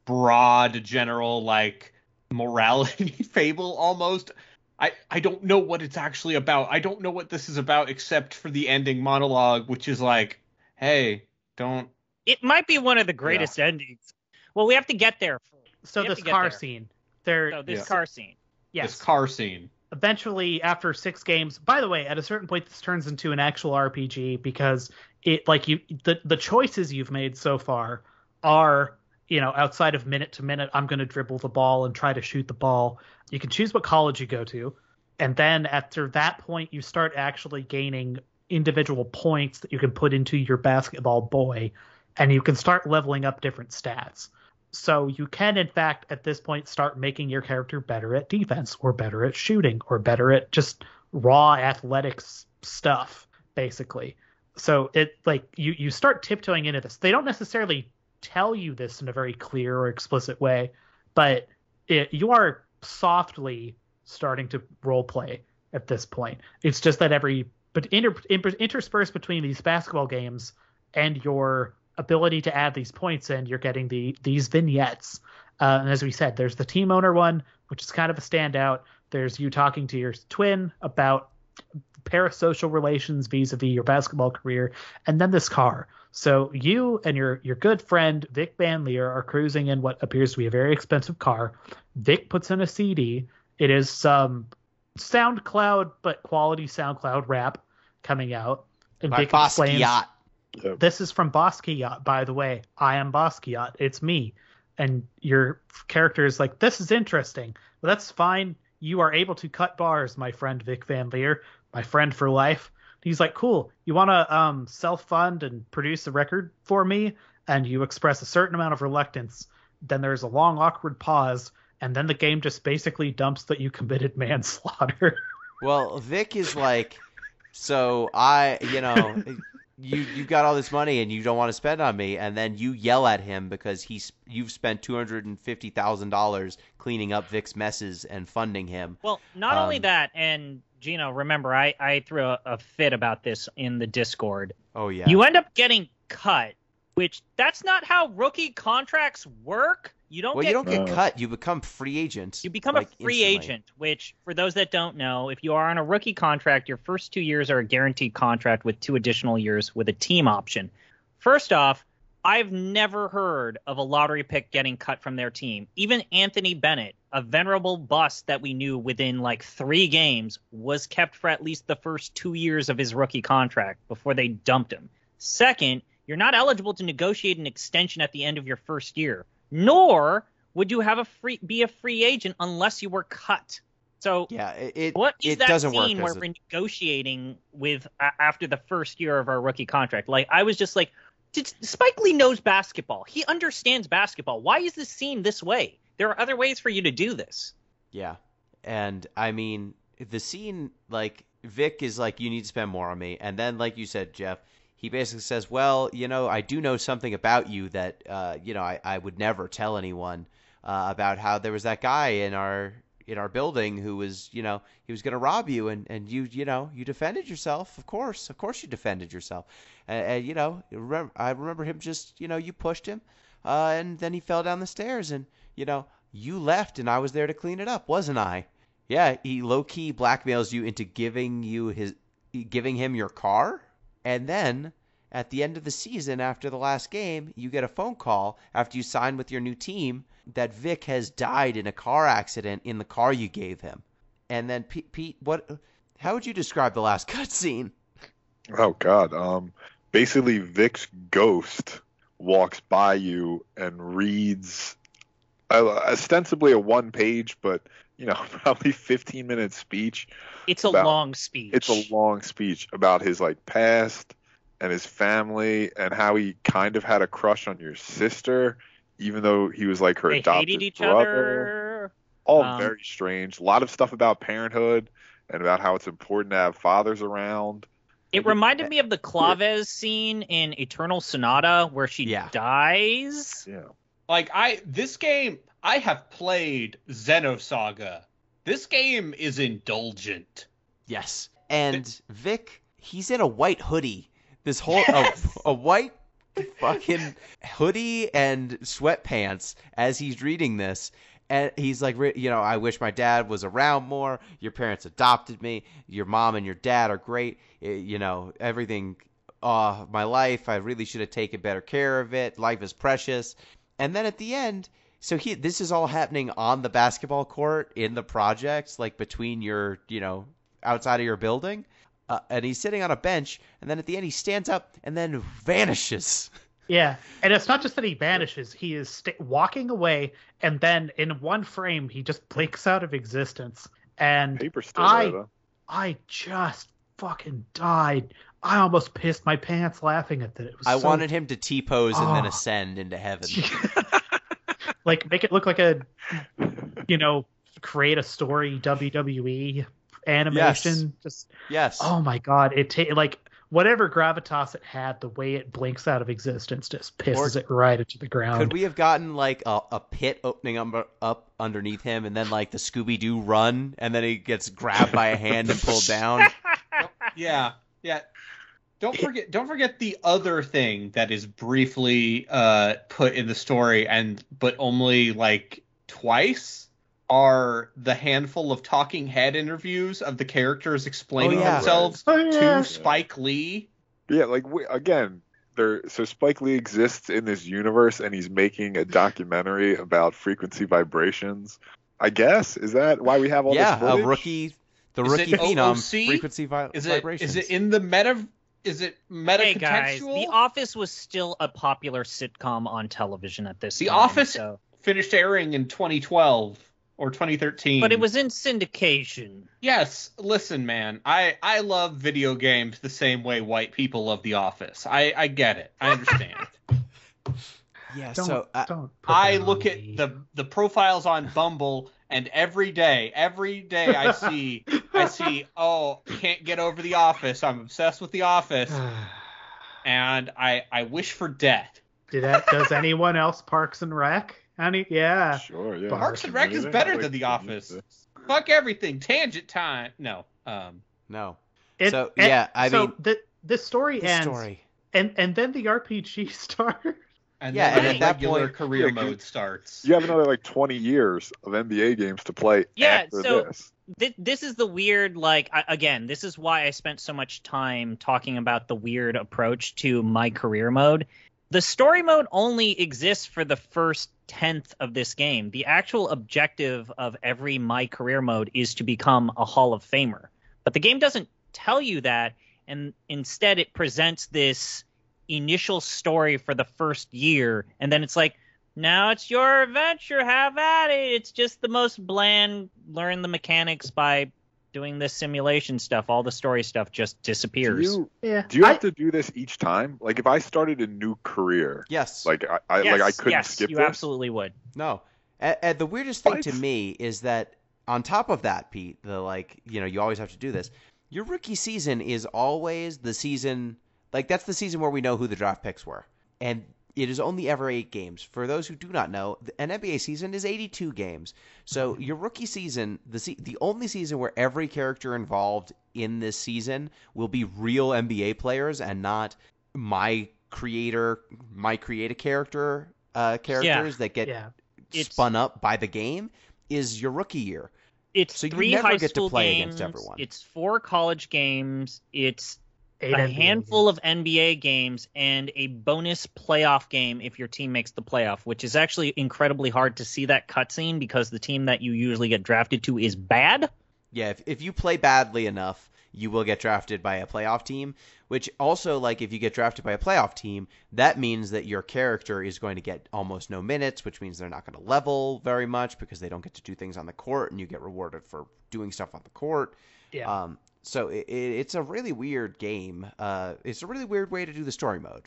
broad, general like morality fable almost. I don't know what it's actually about. I don't know what this is about except for the ending monologue, which is like, hey, don't. It might be one of the greatest endings. Well, we have to get there. So this car scene. Car scene. Yes. This car scene. Eventually, after 6 games, by the way, at a certain point, this turns into an actual RPG because it like the choices you've made so far are, outside of minute to minute, I'm going to dribble the ball and try to shoot the ball. You can choose what college you go to. And then after that point, you start actually gaining individual points that you can put into your basketball boy, and you can start leveling up different stats. So you can, in fact, at this point, start making your character better at defense or better at shooting or better at just raw athletics stuff, basically. So it like you start tiptoeing into this. They don't necessarily tell you this in a very clear or explicit way, but you are softly starting to role play at this point. It's just that interspersed between these basketball games and your ability to add these points in, you're getting these vignettes. And as we said, there's the team owner one, which is kind of a standout. There's you talking to your twin about parasocial relations vis-a-vis your basketball career, and then this car. So you and your good friend Vic Van Leer are cruising in what appears to be a very expensive car. Vic puts in a CD. It is some SoundCloud, but quality SoundCloud rap coming out. And by Vic explains, Basquiat. This is from Basquiat, by the way. I am Basquiat. It's me. And your character is like, this is interesting. Well, that's fine. You are able to cut bars, my friend Vic Van Leer, my friend for life. He's like, cool. You want to self-fund and produce a record for me? And you express a certain amount of reluctance. Then there's a long, awkward pause. And then the game just basically dumps that you committed manslaughter. Well, Vic is like, so you got all this money and you don't want to spend on me, and then you yell at him because you've spent $250,000 cleaning up Vic's messes and funding him. Well, not only that, and Gino, remember, I threw a fit about this in the Discord. Oh yeah. You end up getting cut, which that's not how rookie contracts work. You don't get cut. You become free agent. You become a free agent, which, for those that don't know, if you are on a rookie contract, your first 2 years are a guaranteed contract with 2 additional years with a team option. First off, I've never heard of a lottery pick getting cut from their team. Even Anthony Bennett, a venerable bust that we knew within like 3 games, was kept for at least the first 2 years of his rookie contract before they dumped him. Second, you're not eligible to negotiate an extension at the end of your first year. Nor would you have be a free agent unless you were cut. So yeah, it doesn't scene where we're negotiating with after the first year of our rookie contract? Like, I was just like, Spike Lee knows basketball. He understands basketball. Why is this scene this way? There are other ways for you to do this. Yeah, and I mean the scene, like Vic is like, you need to spend more on me, and then like you said, Jeff, he basically says, well, I do know something about you that, I would never tell anyone about how there was that guy in our building who was, he was going to rob you, and you defended yourself. Of course you defended yourself. And I remember him just, you pushed him, and then he fell down the stairs, and, you left, and I was there to clean it up, wasn't I? Yeah, he low-key blackmails you into giving him your car. And then, at the end of the season, after the last game, you get a phone call after you sign with your new team that Vic has died in a car accident in the car you gave him. And then, Pete, how would you describe the last cutscene? Oh, God. Basically, Vic's ghost walks by you and reads ostensibly a 1-page, but probably 15-minute speech. It's a long speech. It's a long speech about his past and his family and how he kind of had a crush on your sister, even though he was like her adopted hated each brother. Other. All very strange. A lot of stuff about parenthood and about how it's important to have fathers around. It reminded me of the Claves scene in Eternal Sonata where she dies. Yeah. This game, I have played Xenosaga. This game is indulgent. Yes. And Vic, he's in a white hoodie this whole a white fucking hoodie and sweatpants as he's reading this. And he's like, I wish my dad was around more. Your parents adopted me. Your mom and your dad are great. Everything, my life, I really should have taken better care of it. Life is precious. And then at the end, so this is all happening on the basketball court in the projects, like between your, outside of your building. And he's sitting on a bench. And then at the end, he stands up and then vanishes. Yeah, and it's not just that he vanishes. He is walking away, and then in one frame, he just blinks out of existence. And Paper's still there, though. I just fucking died. I almost pissed my pants laughing at that. I wanted him to T-pose and then ascend into heaven. Like, make it look like create a story WWE animation. Yes. Oh my God. Whatever gravitas it had, the way it blinks out of existence just pisses it right into the ground. Could we have gotten like a pit opening up underneath him, and then like the Scooby-Doo run, and then he gets grabbed by a hand and pulled down? Yeah. Don't forget the other thing that is briefly put in the story, but only like twice, are the handful of talking head interviews of the characters explaining themselves to Spike Lee. Yeah, like so Spike Lee exists in this universe, and he's making a documentary about frequency vibrations. I guess, is that why we have all this footage? The rookie phenom frequency vibrations. Is it in the meta? Is it meta Hey contextual? guys, The Office was still a popular sitcom on television at this time. The Office finished airing in 2012 or 2013. But it was in syndication. Yes, listen, man. I love video games the same way white people love The Office. I get it. I understand. Yeah, I look at the profiles on Bumble, and every day I see, can't get over The Office. I'm obsessed with The Office. And I wish for death. Does anyone else Parks and Rec? Yeah. Sure, yeah. Parks and Rec is better than The Office. Fuck everything. Tangent time. No. No. The story ends. Story. And then the RPG starts. And then at that regular point, career mode starts. You have another like 20 years of NBA games to play after this. This is the weird, again, this is why I spent so much time talking about the weird approach to my career mode. The story mode only exists for the first 10th of this game. The actual objective of every My Career mode is to become a Hall of Famer. But the game doesn't tell you that, and instead it presents this initial story for the first year, and then it's like, now it's your adventure, have at it. It's just the most bland, learn the mechanics by doing this simulation stuff. All the story stuff just disappears. Do you have to do this each time? Like if I started a new career, yes, I couldn't skip you this? Absolutely would. No. And the weirdest thing to me is that on top of that, Pete, you always have to do this. Your rookie season is always the season, that's the season where we know who the draft picks were. And it is only ever 8 games. For those who do not know, an NBA season is 82 games. So your rookie season, the only season where every character involved in this season will be real NBA players and not my creator character characters that get spun up by the game, is your rookie year. It's so 3 you never high get school to play games, against everyone. It's 4 college games, it's 8 a NBA handful games. of NBA games, and a bonus playoff game if your team makes the playoff, which is actually incredibly hard to see that cutscene because the team that you usually get drafted to is bad. Yeah, if you play badly enough, you will get drafted by a playoff team, which also, if you get drafted by a playoff team, that means that your character is going to get almost no minutes, which means they're not going to level very much because they don't get to do things on the court, and you get rewarded for doing stuff on the court. Yeah. So it's a really weird game. It's a really weird way to do the story mode.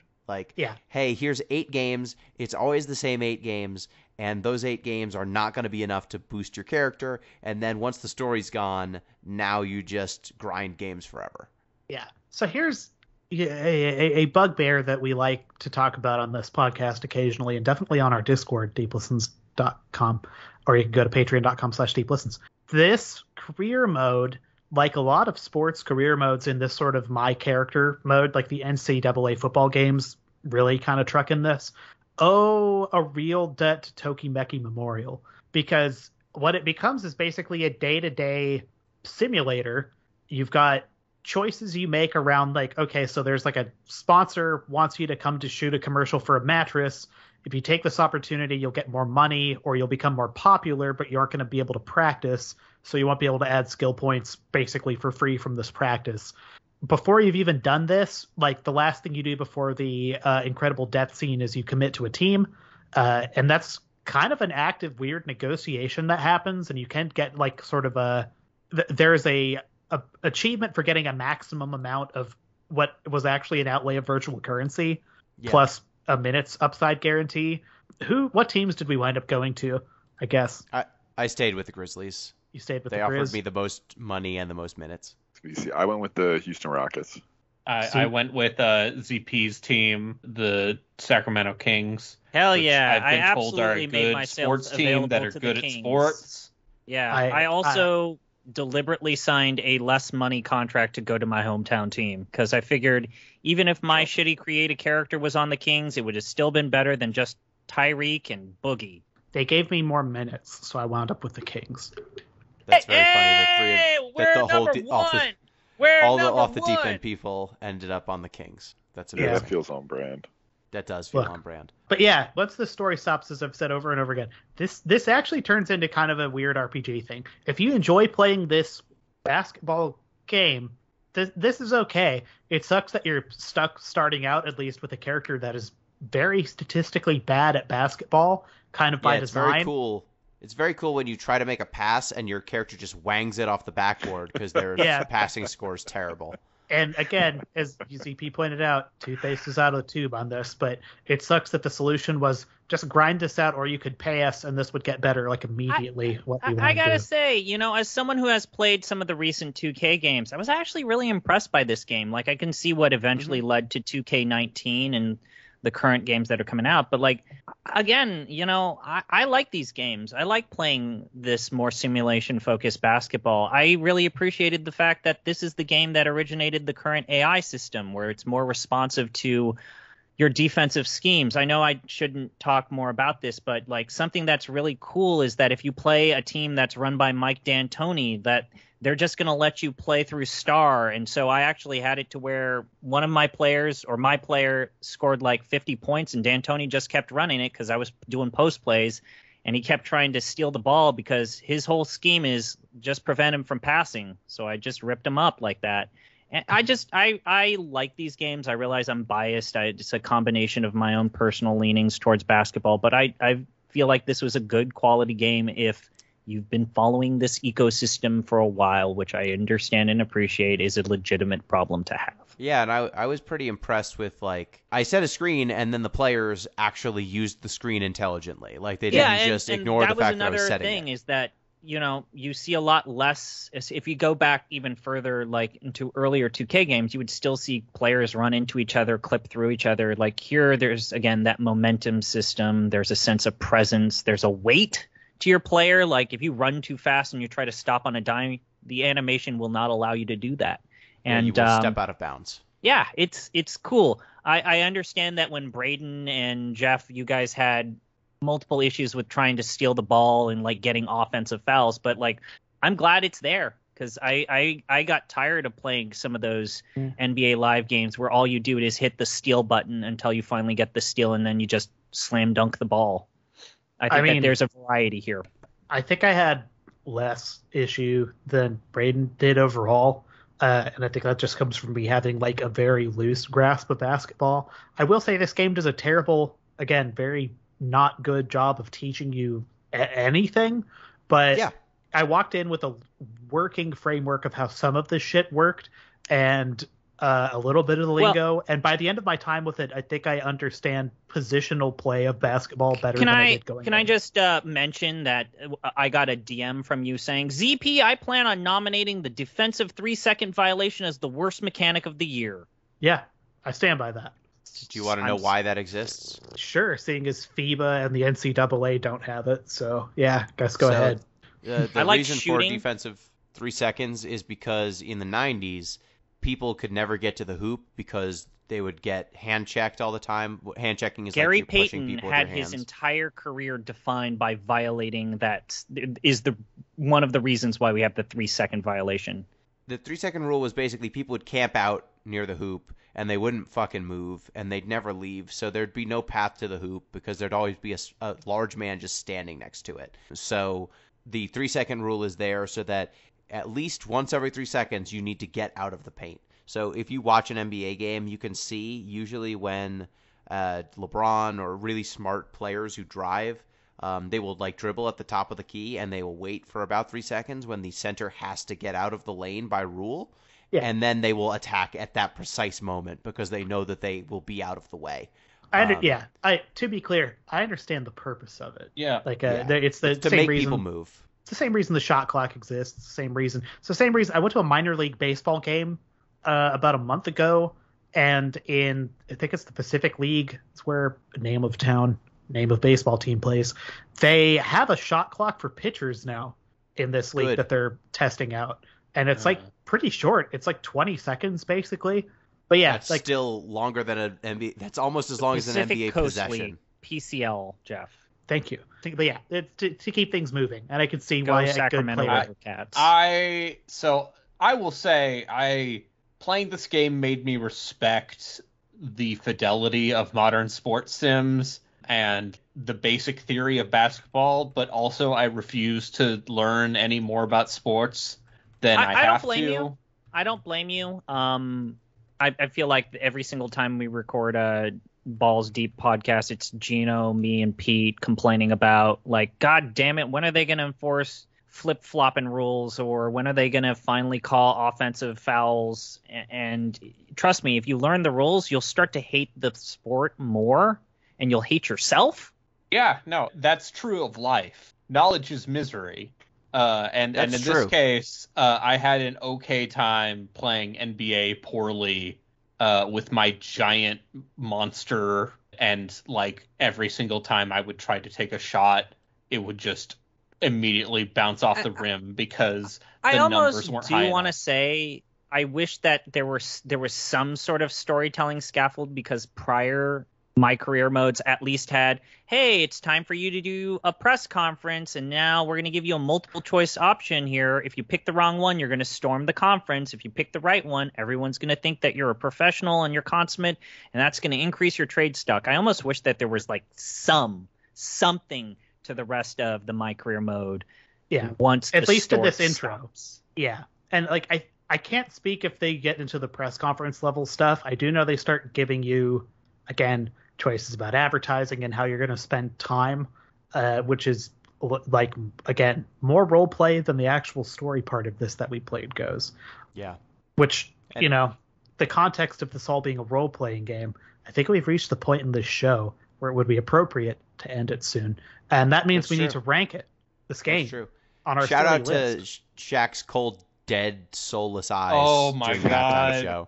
Hey, here's 8 games. It's always the same 8 games, and those 8 games are not going to be enough to boost your character. And then once the story's gone, now you just grind games forever. Yeah. So here's a bugbear that we like to talk about on this podcast occasionally, and definitely on our Discord, deeplistens.com, or you can go to patreon.com/deeplistens. This career mode like a lot of sports career modes in this sort of my character mode, like the NCAA football games really kind of truck in this, owe a real debt to Tokimeki Memorial, because what it becomes is basically a day-to-day simulator. You've got choices you make around, like, okay, so there's like a sponsor wants you to come to shoot a commercial for a mattress. If you take this opportunity, you'll get more money or you'll become more popular, but you aren't going to be able to practice. So you won't be able to add skill points basically for free from this practice. Before you've even done this, like the last thing you do before the incredible death scene is you commit to a team. And that's kind of an active, weird negotiation that happens. And you can get like sort of there's a achievement for getting a maximum amount of what was actually an outlay of virtual currency plus a minute's upside guarantee. What teams did we wind up going to? I guess I stayed with the Grizzlies. You stayed with they the Grizz? They offered me the most money and the most minutes. I went with the Houston Rockets. I went with ZP's team, the Sacramento Kings. Hell yeah! I've been told are absolutely a made good myself sports team that are available to good the at Kings. sports. Yeah, I also deliberately signed a less money contract to go to my hometown team because I figured even if my shitty create a character was on the Kings, it would have still been better than just Tyreek and Boogie. They gave me more minutes, so I wound up with the Kings. That's very funny. Off the deep end people ended up on the Kings. That's amazing. Yeah, that feels on brand. That does feel on brand. But yeah, once the story stops, as I've said over and over again, this actually turns into kind of a weird RPG thing. If you enjoy playing this basketball game, this is okay. It sucks that you're stuck starting out, at least, with a character that is very statistically bad at basketball, kind of by design. It's very cool. It's very cool when you try to make a pass and your character just wangs it off the backboard because their passing score is terrible. And again, as UZP pointed out, toothpaste is out of the tube on this, but it sucks that the solution was just grind this out or you could pay us and this would get better like immediately. I gotta say, as someone who has played some of the recent 2K games, I was actually really impressed by this game. Like, I can see what eventually led to 2K19 and the current games that are coming out. But like, again, I like these games. I like playing this more simulation focused basketball. I really appreciated the fact that this is the game that originated the current AI system where it's more responsive to your defensive schemes. I know I shouldn't talk more about this, but like something that's really cool is that if you play a team that's run by Mike D'Antoni, that they're just going to let you play through star. And so I actually had it to where one of my players or my player scored like 50 points and D'Antoni just kept running it because I was doing post plays and he kept trying to steal the ball because his whole scheme is just prevent him from passing. So I just ripped him up like that. And I like these games. I realize I'm biased. It's a combination of my own personal leanings towards basketball, but I feel like this was a good quality game if you've been following this ecosystem for a while, which I understand and appreciate is a legitimate problem to have. Yeah, and I was pretty impressed with, like, I set a screen and then the players actually used the screen intelligently. Like, they didn't just ignore the fact that I was setting it. That was another thing is that, you see a lot less. If you go back even further, like into earlier 2K games, you would still see players run into each other, clip through each other. Like here, there's, again, that momentum system. There's a sense of presence. There's a weight to your player. Like if you run too fast and you try to stop on a dime, the animation will not allow you to do that. And you will step out of bounds. Yeah, it's cool. I understand that when Braden and Jeff, you guys had multiple issues with trying to steal the ball and like getting offensive fouls, but like I'm glad it's there because I got tired of playing some of those NBA Live games where all you do is hit the steal button until you finally get the steal and then you just slam dunk the ball. I think that there's a variety here. I think I had less issue than Braden did overall. And I think that just comes from me having like a very loose grasp of basketball. I will say this game does a terrible, again, very not good job of teaching you anything. But yeah. I walked in with a working framework of how some of this shit worked and a little bit of the lingo. Well, and by the end of my time with it, I think I understand positional play of basketball better than I did going in. Can I just mention that I got a DM from you saying, ZP, I plan on nominating the defensive 3-second violation as the worst mechanic of the year. Yeah, I stand by that. Do you want to know why that exists? Sure, seeing as FIBA and the NCAA don't have it. So, yeah, guys, go ahead. The reason for defensive 3 seconds is because in the 90s, people could never get to the hoop because they would get hand checked all the time. Hand checking is Gary like you're pushing Payton people had with your his hands. entire career defined by violating that. Is the one of the reasons why we have the 3-second violation. The 3-second rule was basically people would camp out near the hoop and they wouldn't fucking move and they'd never leave. So there'd be no path to the hoop because there'd always be a large man just standing next to it. So the 3-second rule is there so that at least once every 3 seconds you need to get out of the paint. So if you watch an NBA game, you can see usually when LeBron or really smart players who drive, they will like dribble at the top of the key and they will wait for about 3 seconds when the center has to get out of the lane by rule. Yeah. And then they will attack at that precise moment because they know that they will be out of the way. To be clear, I understand the purpose of it. Yeah. Like Yeah. it's the to same make reason people move. It's the same reason the shot clock exists. It's the same reason. It's the same reason I went to a minor league baseball game about a month ago, and in I think it's the Pacific League. It's where name of baseball team plays. They have a shot clock for pitchers now in this league Good. that they're testing out, and it's like pretty short. It's like 20 seconds basically. But yeah, That's like still longer than an NBA. That's almost as long as an Pacific NBA Coast possession. League, PCL, Jeff. thank you. But yeah, to keep things moving, and I could see Go why a good Sacramento player. Cats. I will say playing this game made me respect the fidelity of modern sports sims and the basic theory of basketball, but also I refuse to learn any more about sports than I have don't blame to. you. I don't blame you. I feel like every single time we record a Balls Deep podcast, it's Gino, me, and Pete complaining about, like, God damn it, when are they going to enforce flip-flopping rules, or when are they going to finally call offensive fouls? And trust me, if you learn the rules, you'll start to hate the sport more, and you'll hate yourself. Yeah, no, that's true of life. Knowledge is misery. And in That's this true. case, I had an okay time playing NBA poorly with my giant monster, and like every single time I would try to take a shot, it would just immediately bounce off the rim because the numbers weren't high I almost do want to enough. say I wish that there was some sort of storytelling scaffold, because prior my career modes at least had, hey, it's time for you to do a press conference, and now we're going to give you a multiple choice option here. If you pick the wrong one, you're going to storm the conference. If you pick the right one, everyone's going to think that you're a professional and you're consummate, and that's going to increase your trade stock. I almost wish that there was like something to the rest of the my career mode. Yeah, once at the least in story this intro. stops. Yeah, and like I can't speak if they get into the press conference level stuff. I do know they start giving you, again, choices about advertising and how you're going to spend time, which is like, again, more role play than the actual story part of this that we played goes. Yeah. Which, the context of this all being a role playing game, I think we've reached the point in this show where it would be appropriate to end it soon, and that means That's we true. need to rank it. This game That's true. on our Shout out story to list. Shaq's cold, dead, soulless eyes. Oh my during that time of God. show.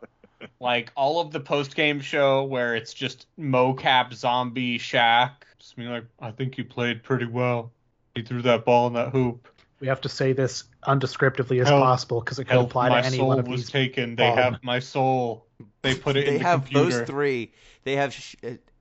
Like all of the post-game show where it's just mocap zombie Shaq. Just being like, I think you played pretty well. He threw that ball in that hoop. We have to say this undescriptively as Help. possible because it could Help, apply my to any soul one of was these. taken. They have my soul. They put it in They the have computer. those three. They have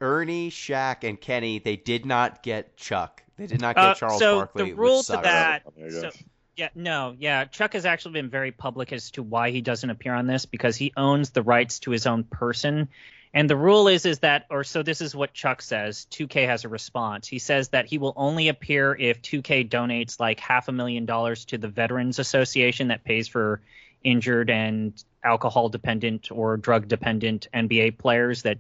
Ernie, Shaq, and Kenny. They did not get Chuck. They did not get Charles so Barkley. the rule which to sucks. that. I guess. Chuck has actually been very public as to why he doesn't appear on this, because he owns the rights to his own person. And the rule is that, or so this is what Chuck says. 2K has a response. He says that he will only appear if 2K donates like $500,000 to the Veterans Association that pays for injured and alcohol dependent or drug dependent NBA players that,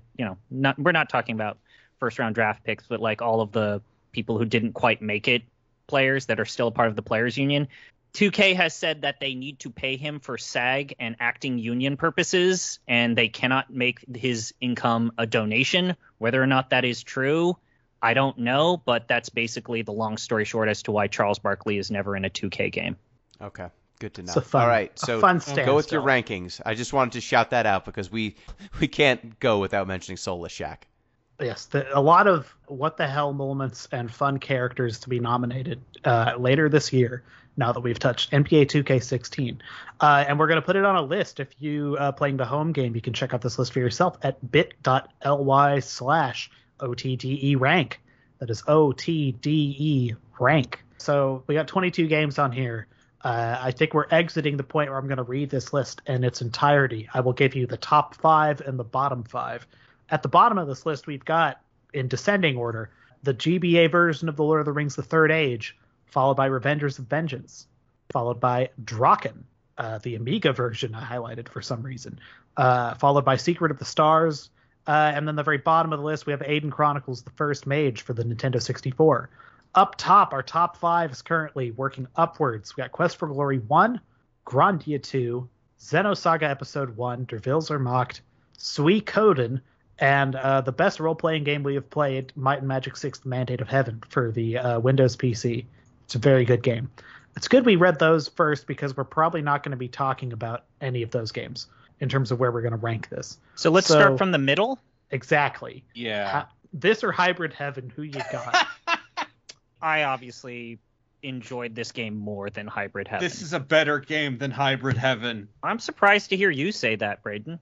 we're not talking about first round draft picks, but like all of the people who didn't quite make it, players that are still a part of the players union. 2K has said that they need to pay him for SAG and acting union purposes, and they cannot make his income a donation. Whether or not that is true, I don't know, but that's basically the long story short as to why Charles Barkley is never in a 2K game. Okay, good to know. It's a fun, All right, a so fun go with your standstill. rankings. I just wanted to shout that out because we can't go without mentioning Soulless Shaq. Yes, a lot of what the hell moments and fun characters to be nominated later this year. now that we've touched NBA 2K16. And we're going to put it on a list. If you playing the home game, you can check out this list for yourself at bit.ly/OTDE rank. That is OTDE rank. So we got 22 games on here. I think we're exiting the point where I'm going to read this list in its entirety. I will give you the top 5 and the bottom 5. At the bottom of this list, we've got, in descending order, the GBA version of The Lord of the Rings: The Third Age, followed by Revengers of Vengeance, followed by Draken, the Amiga version I highlighted for some reason, followed by Secret of the Stars, and then the very bottom of the list, we have Aiden Chronicles: The First Mage for the Nintendo 64. Up top, our top 5 is currently working upwards. We got Quest for Glory 1, Grandia 2, Xenosaga Episode 1, Der Zermacht, Suikoden, and the best role-playing game we have played, Might and Magic 6: The Mandate of Heaven for the Windows PC. It's a very good game. It's good we read those first because we're probably not going to be talking about any of those games in terms of where we're going to rank this. So let's start from the middle? Exactly. Yeah. This or Hybrid Heaven, who you got? I obviously enjoyed this game more than Hybrid Heaven. This is a better game than Hybrid Heaven. I'm surprised to hear you say that, Braden.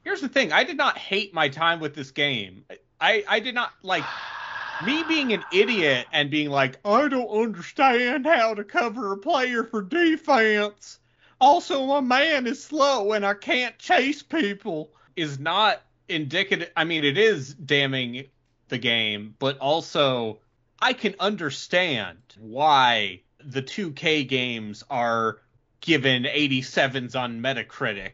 Here's the thing. I did not hate my time with this game. I did not, like, me being an idiot and being like, I don't understand how to cover a player for defense. Also, my man is slow and I can't chase people is not indicative. I mean, it is damning the game, but also I can understand why the 2K games are given 87s on Metacritic.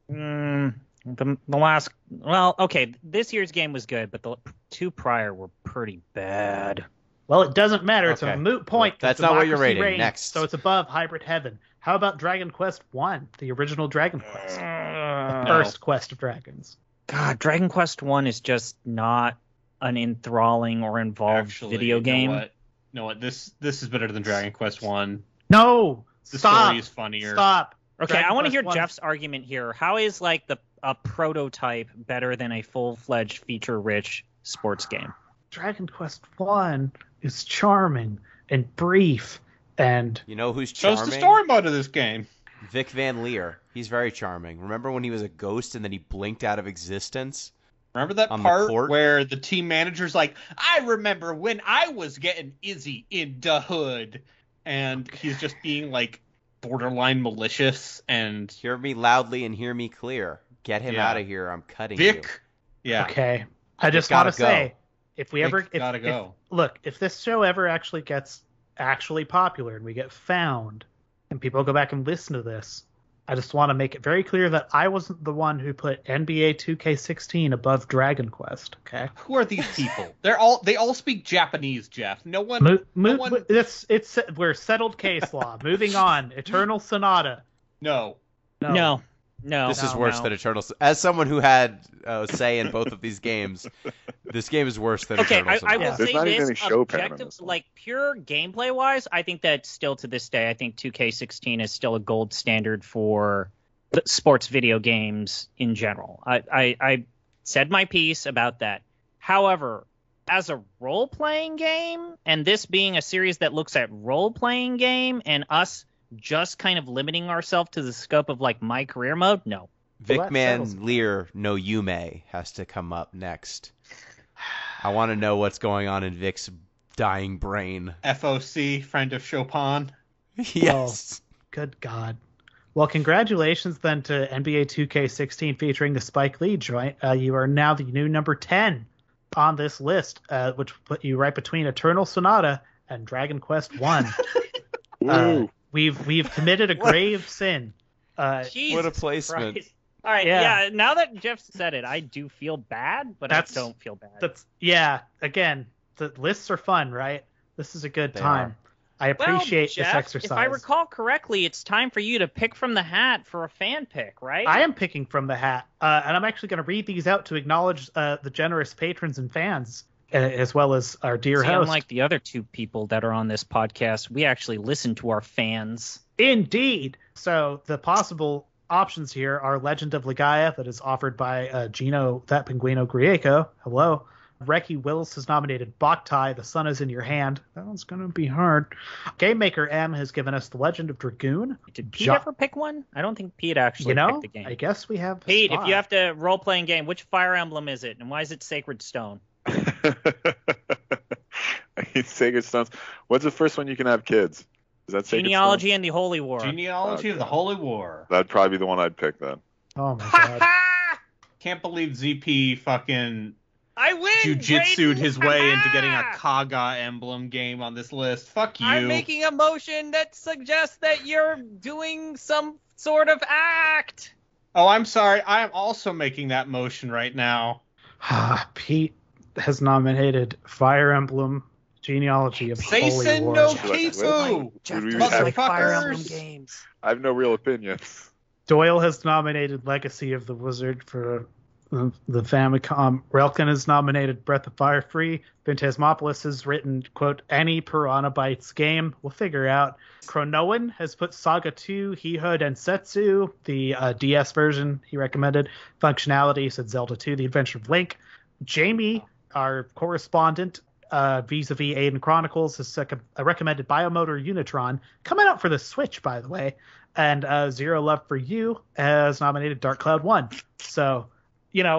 The last, well, okay, this year's game was good, but the 2 prior were pretty bad. Well, it doesn't matter. It's Okay. a moot point. That's not what you're rating. Reigns, Next. So it's above Hybrid Heaven. How about Dragon Quest 1, the original Dragon Quest? The first Quest of Dragons. God, Dragon Quest 1 is just not an enthralling or involved video game. You know what? This is better than Dragon Quest 1. No! The Stop! story is funnier. Stop! Okay, Dragon I want to Quest hear 1 Jeff's argument here. How is like a prototype better than a full-fledged feature-rich sports game? Dragon Quest 1 is charming and brief and... You know who's Shows charming? the story mode of this game. Vic Van Leer. He's very charming. Remember when he was a ghost and then he blinked out of existence? Remember that On the part court? where the team manager's like, I remember when I was getting Izzy in the hood. And he's just being like borderline malicious and Hear me loudly and hear me clear. Get him Yeah. out of here. I'm cutting Vic. Yeah. Okay. I just gotta want to say, if we Vic ever... gotta go. Look, if this show ever actually gets actually popular and we get found and people go back and listen to this, I just want to make it very clear that I wasn't the one who put NBA 2K16 above Dragon Quest, okay? Who are these people? They all speak Japanese, Jeff. No one. We're settled case law. Moving on. Eternal Sonata. No. No. This is worse than Eternal. As someone who had say in both of these games, this game is worse than Okay, Eternal. I will There's say not even this, any Chopin in objective, this one. like pure gameplay wise, I think that still to this day, I think 2K16 is still a gold standard for the sports video games in general. I said my piece about that. However, as a role-playing game, and this being a series that looks at role-playing game, and us just kind of limiting ourselves to the scope of like my career mode, no. Vic Well, that Man settles- Lear no Yume has to come up next. I want to know what's going on in Vic's dying brain. FOC, friend of Chopin. Yes. Good God. Well, congratulations then to NBA 2K16 featuring the Spike Lee joint. You are now the new number 10 on this list, which put you right between Eternal Sonata and Dragon Quest 1. Woo. We've committed a grave sin. Jesus What a placement. Christ. All right, Yeah. yeah. Now that Jeff said it, I do feel bad, but That's- I don't feel bad. Again, the lists are fun, right? This is a good They time. I appreciate Jeff, this exercise. If I recall correctly, it's time for you to pick from the hat for a fan pick, right? I am picking from the hat, and I'm actually going to read these out to acknowledge the generous patrons and fans, as well as our dear See, host. unlike the other 2 people that are on this podcast, we actually listen to our fans. Indeed. So the possible options here are Legend of Legaia, that is offered by Gino that Pinguino Grieco. Hello. Reki Willis has nominated Boktai, The Sun Is in Your Hand. That one's going to be hard. Game Maker M has given us The Legend of Dragoon. Did Pete ever pick one? I don't think Pete actually picked the game. I guess we have Pete, if you have to role-playing game, which Fire Emblem is it, and why is it Sacred Stone? Sacred Stones. What's the first one you can have kids? Is that Sacred Genealogy Stones? and the Holy War. Genealogy of the Holy War. That'd probably be the one I'd pick then. Oh my god. Can't believe ZP fucking I win! jujitsu'd his way into getting a Kaga emblem game on this list. Fuck you. I'm making a motion that suggests that you're doing some sort of act. Oh, I'm sorry. I am also making that motion right now. Pete has nominated Fire Emblem Genealogy of Holy Seisen War. no Kifu! Would we Doesn't have- like Fire Emblem Motherfuckers. games. I have no real opinions. Doyle has nominated Legacy of the Wizard for the Famicom. Relkin has nominated Breath of Fire Free. Phantasmopolis has written, quote, any Piranha Bytes game. We'll figure out. Chronoan has put Saga 2, Hihud, and Setsu, the DS version he recommended. Functionality said Zelda 2, The Adventure of Link. Jamie, our correspondent, vis-a-vis Aiden Chronicles, has recommended Biomotor Unitron, coming out for the Switch, by the way. And Zero Love for You has nominated Dark Cloud 1. So,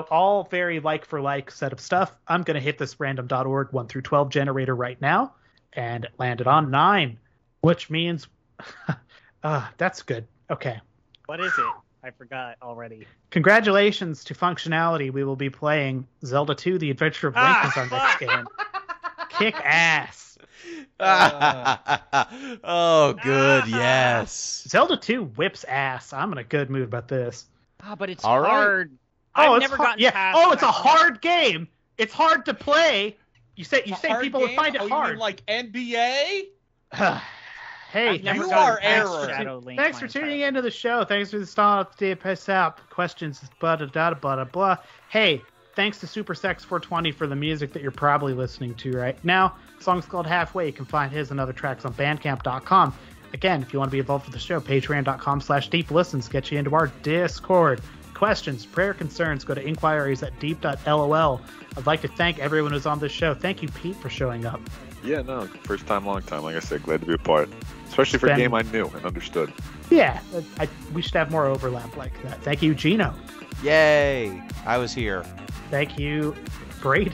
all very like-for-like set of stuff. I'm going to hit this random.org 1 through 12 generator right now, and it landed on 9, which means that's good. Okay. What is it? I forgot already. Congratulations to Functionality. We will be playing Zelda 2, The Adventure of Link is our next game. Kick ass. Oh, good, yes. Zelda 2 whips ass. I'm in a good mood about this. But it's All right. hard. Oh, I've it's never hard. gotten Yeah. past Oh, it's a that. hard game. It's hard to play. You say people would find it You hard. mean like NBA? Hey, I've never you gotten are past error. Shadow Link thanks my for tuning entire- into the show. Thanks for the style of the day. Piss out. Questions, blah, blah, blah, blah, blah. Hey, thanks to SuperSex420 for the music that you're probably listening to right now. The song's called Halfway. You can find his and other tracks on Bandcamp.com. Again, if you want to be involved with the show, Patreon.com/deeplistens. Get you into our Discord. Questions, prayer concerns, go to inquiries@deep.lol. I'd like to thank everyone who's on this show. Thank you, Pete, for showing up. Yeah, no, first time, long time. Like I said, glad to be a part. Especially for a game I knew and understood. Yeah, we should have more overlap like that. Thank you, Gino. Yay! I was here. Thank you, Braden.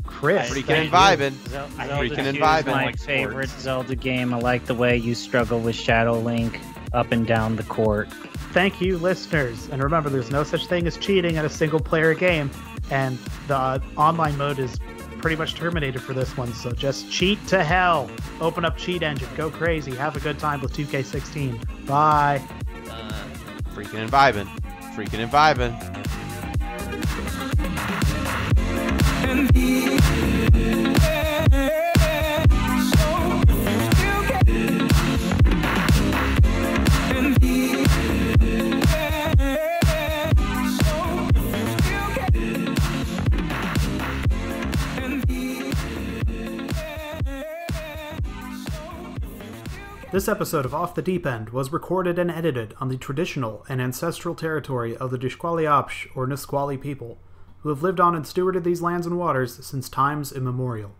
Chris. Freaking and thank you. vibing. Zelda Freaking 2 and is vibing. my Like favorite sports. Zelda game. I like the way you struggle with Shadow Link up and down the court. Thank you, listeners. And remember, there's no such thing as cheating at a single-player game, and the online mode is pretty much terminated for this one, so just cheat to hell. Open up Cheat Engine. Go crazy. Have a good time with 2K16. Bye. Freaking and vibing. Freaking and vibing. This episode of Off the Deep End was recorded and edited on the traditional and ancestral territory of the Dishqualiapsh or Nisqually people, who have lived on and stewarded these lands and waters since times immemorial.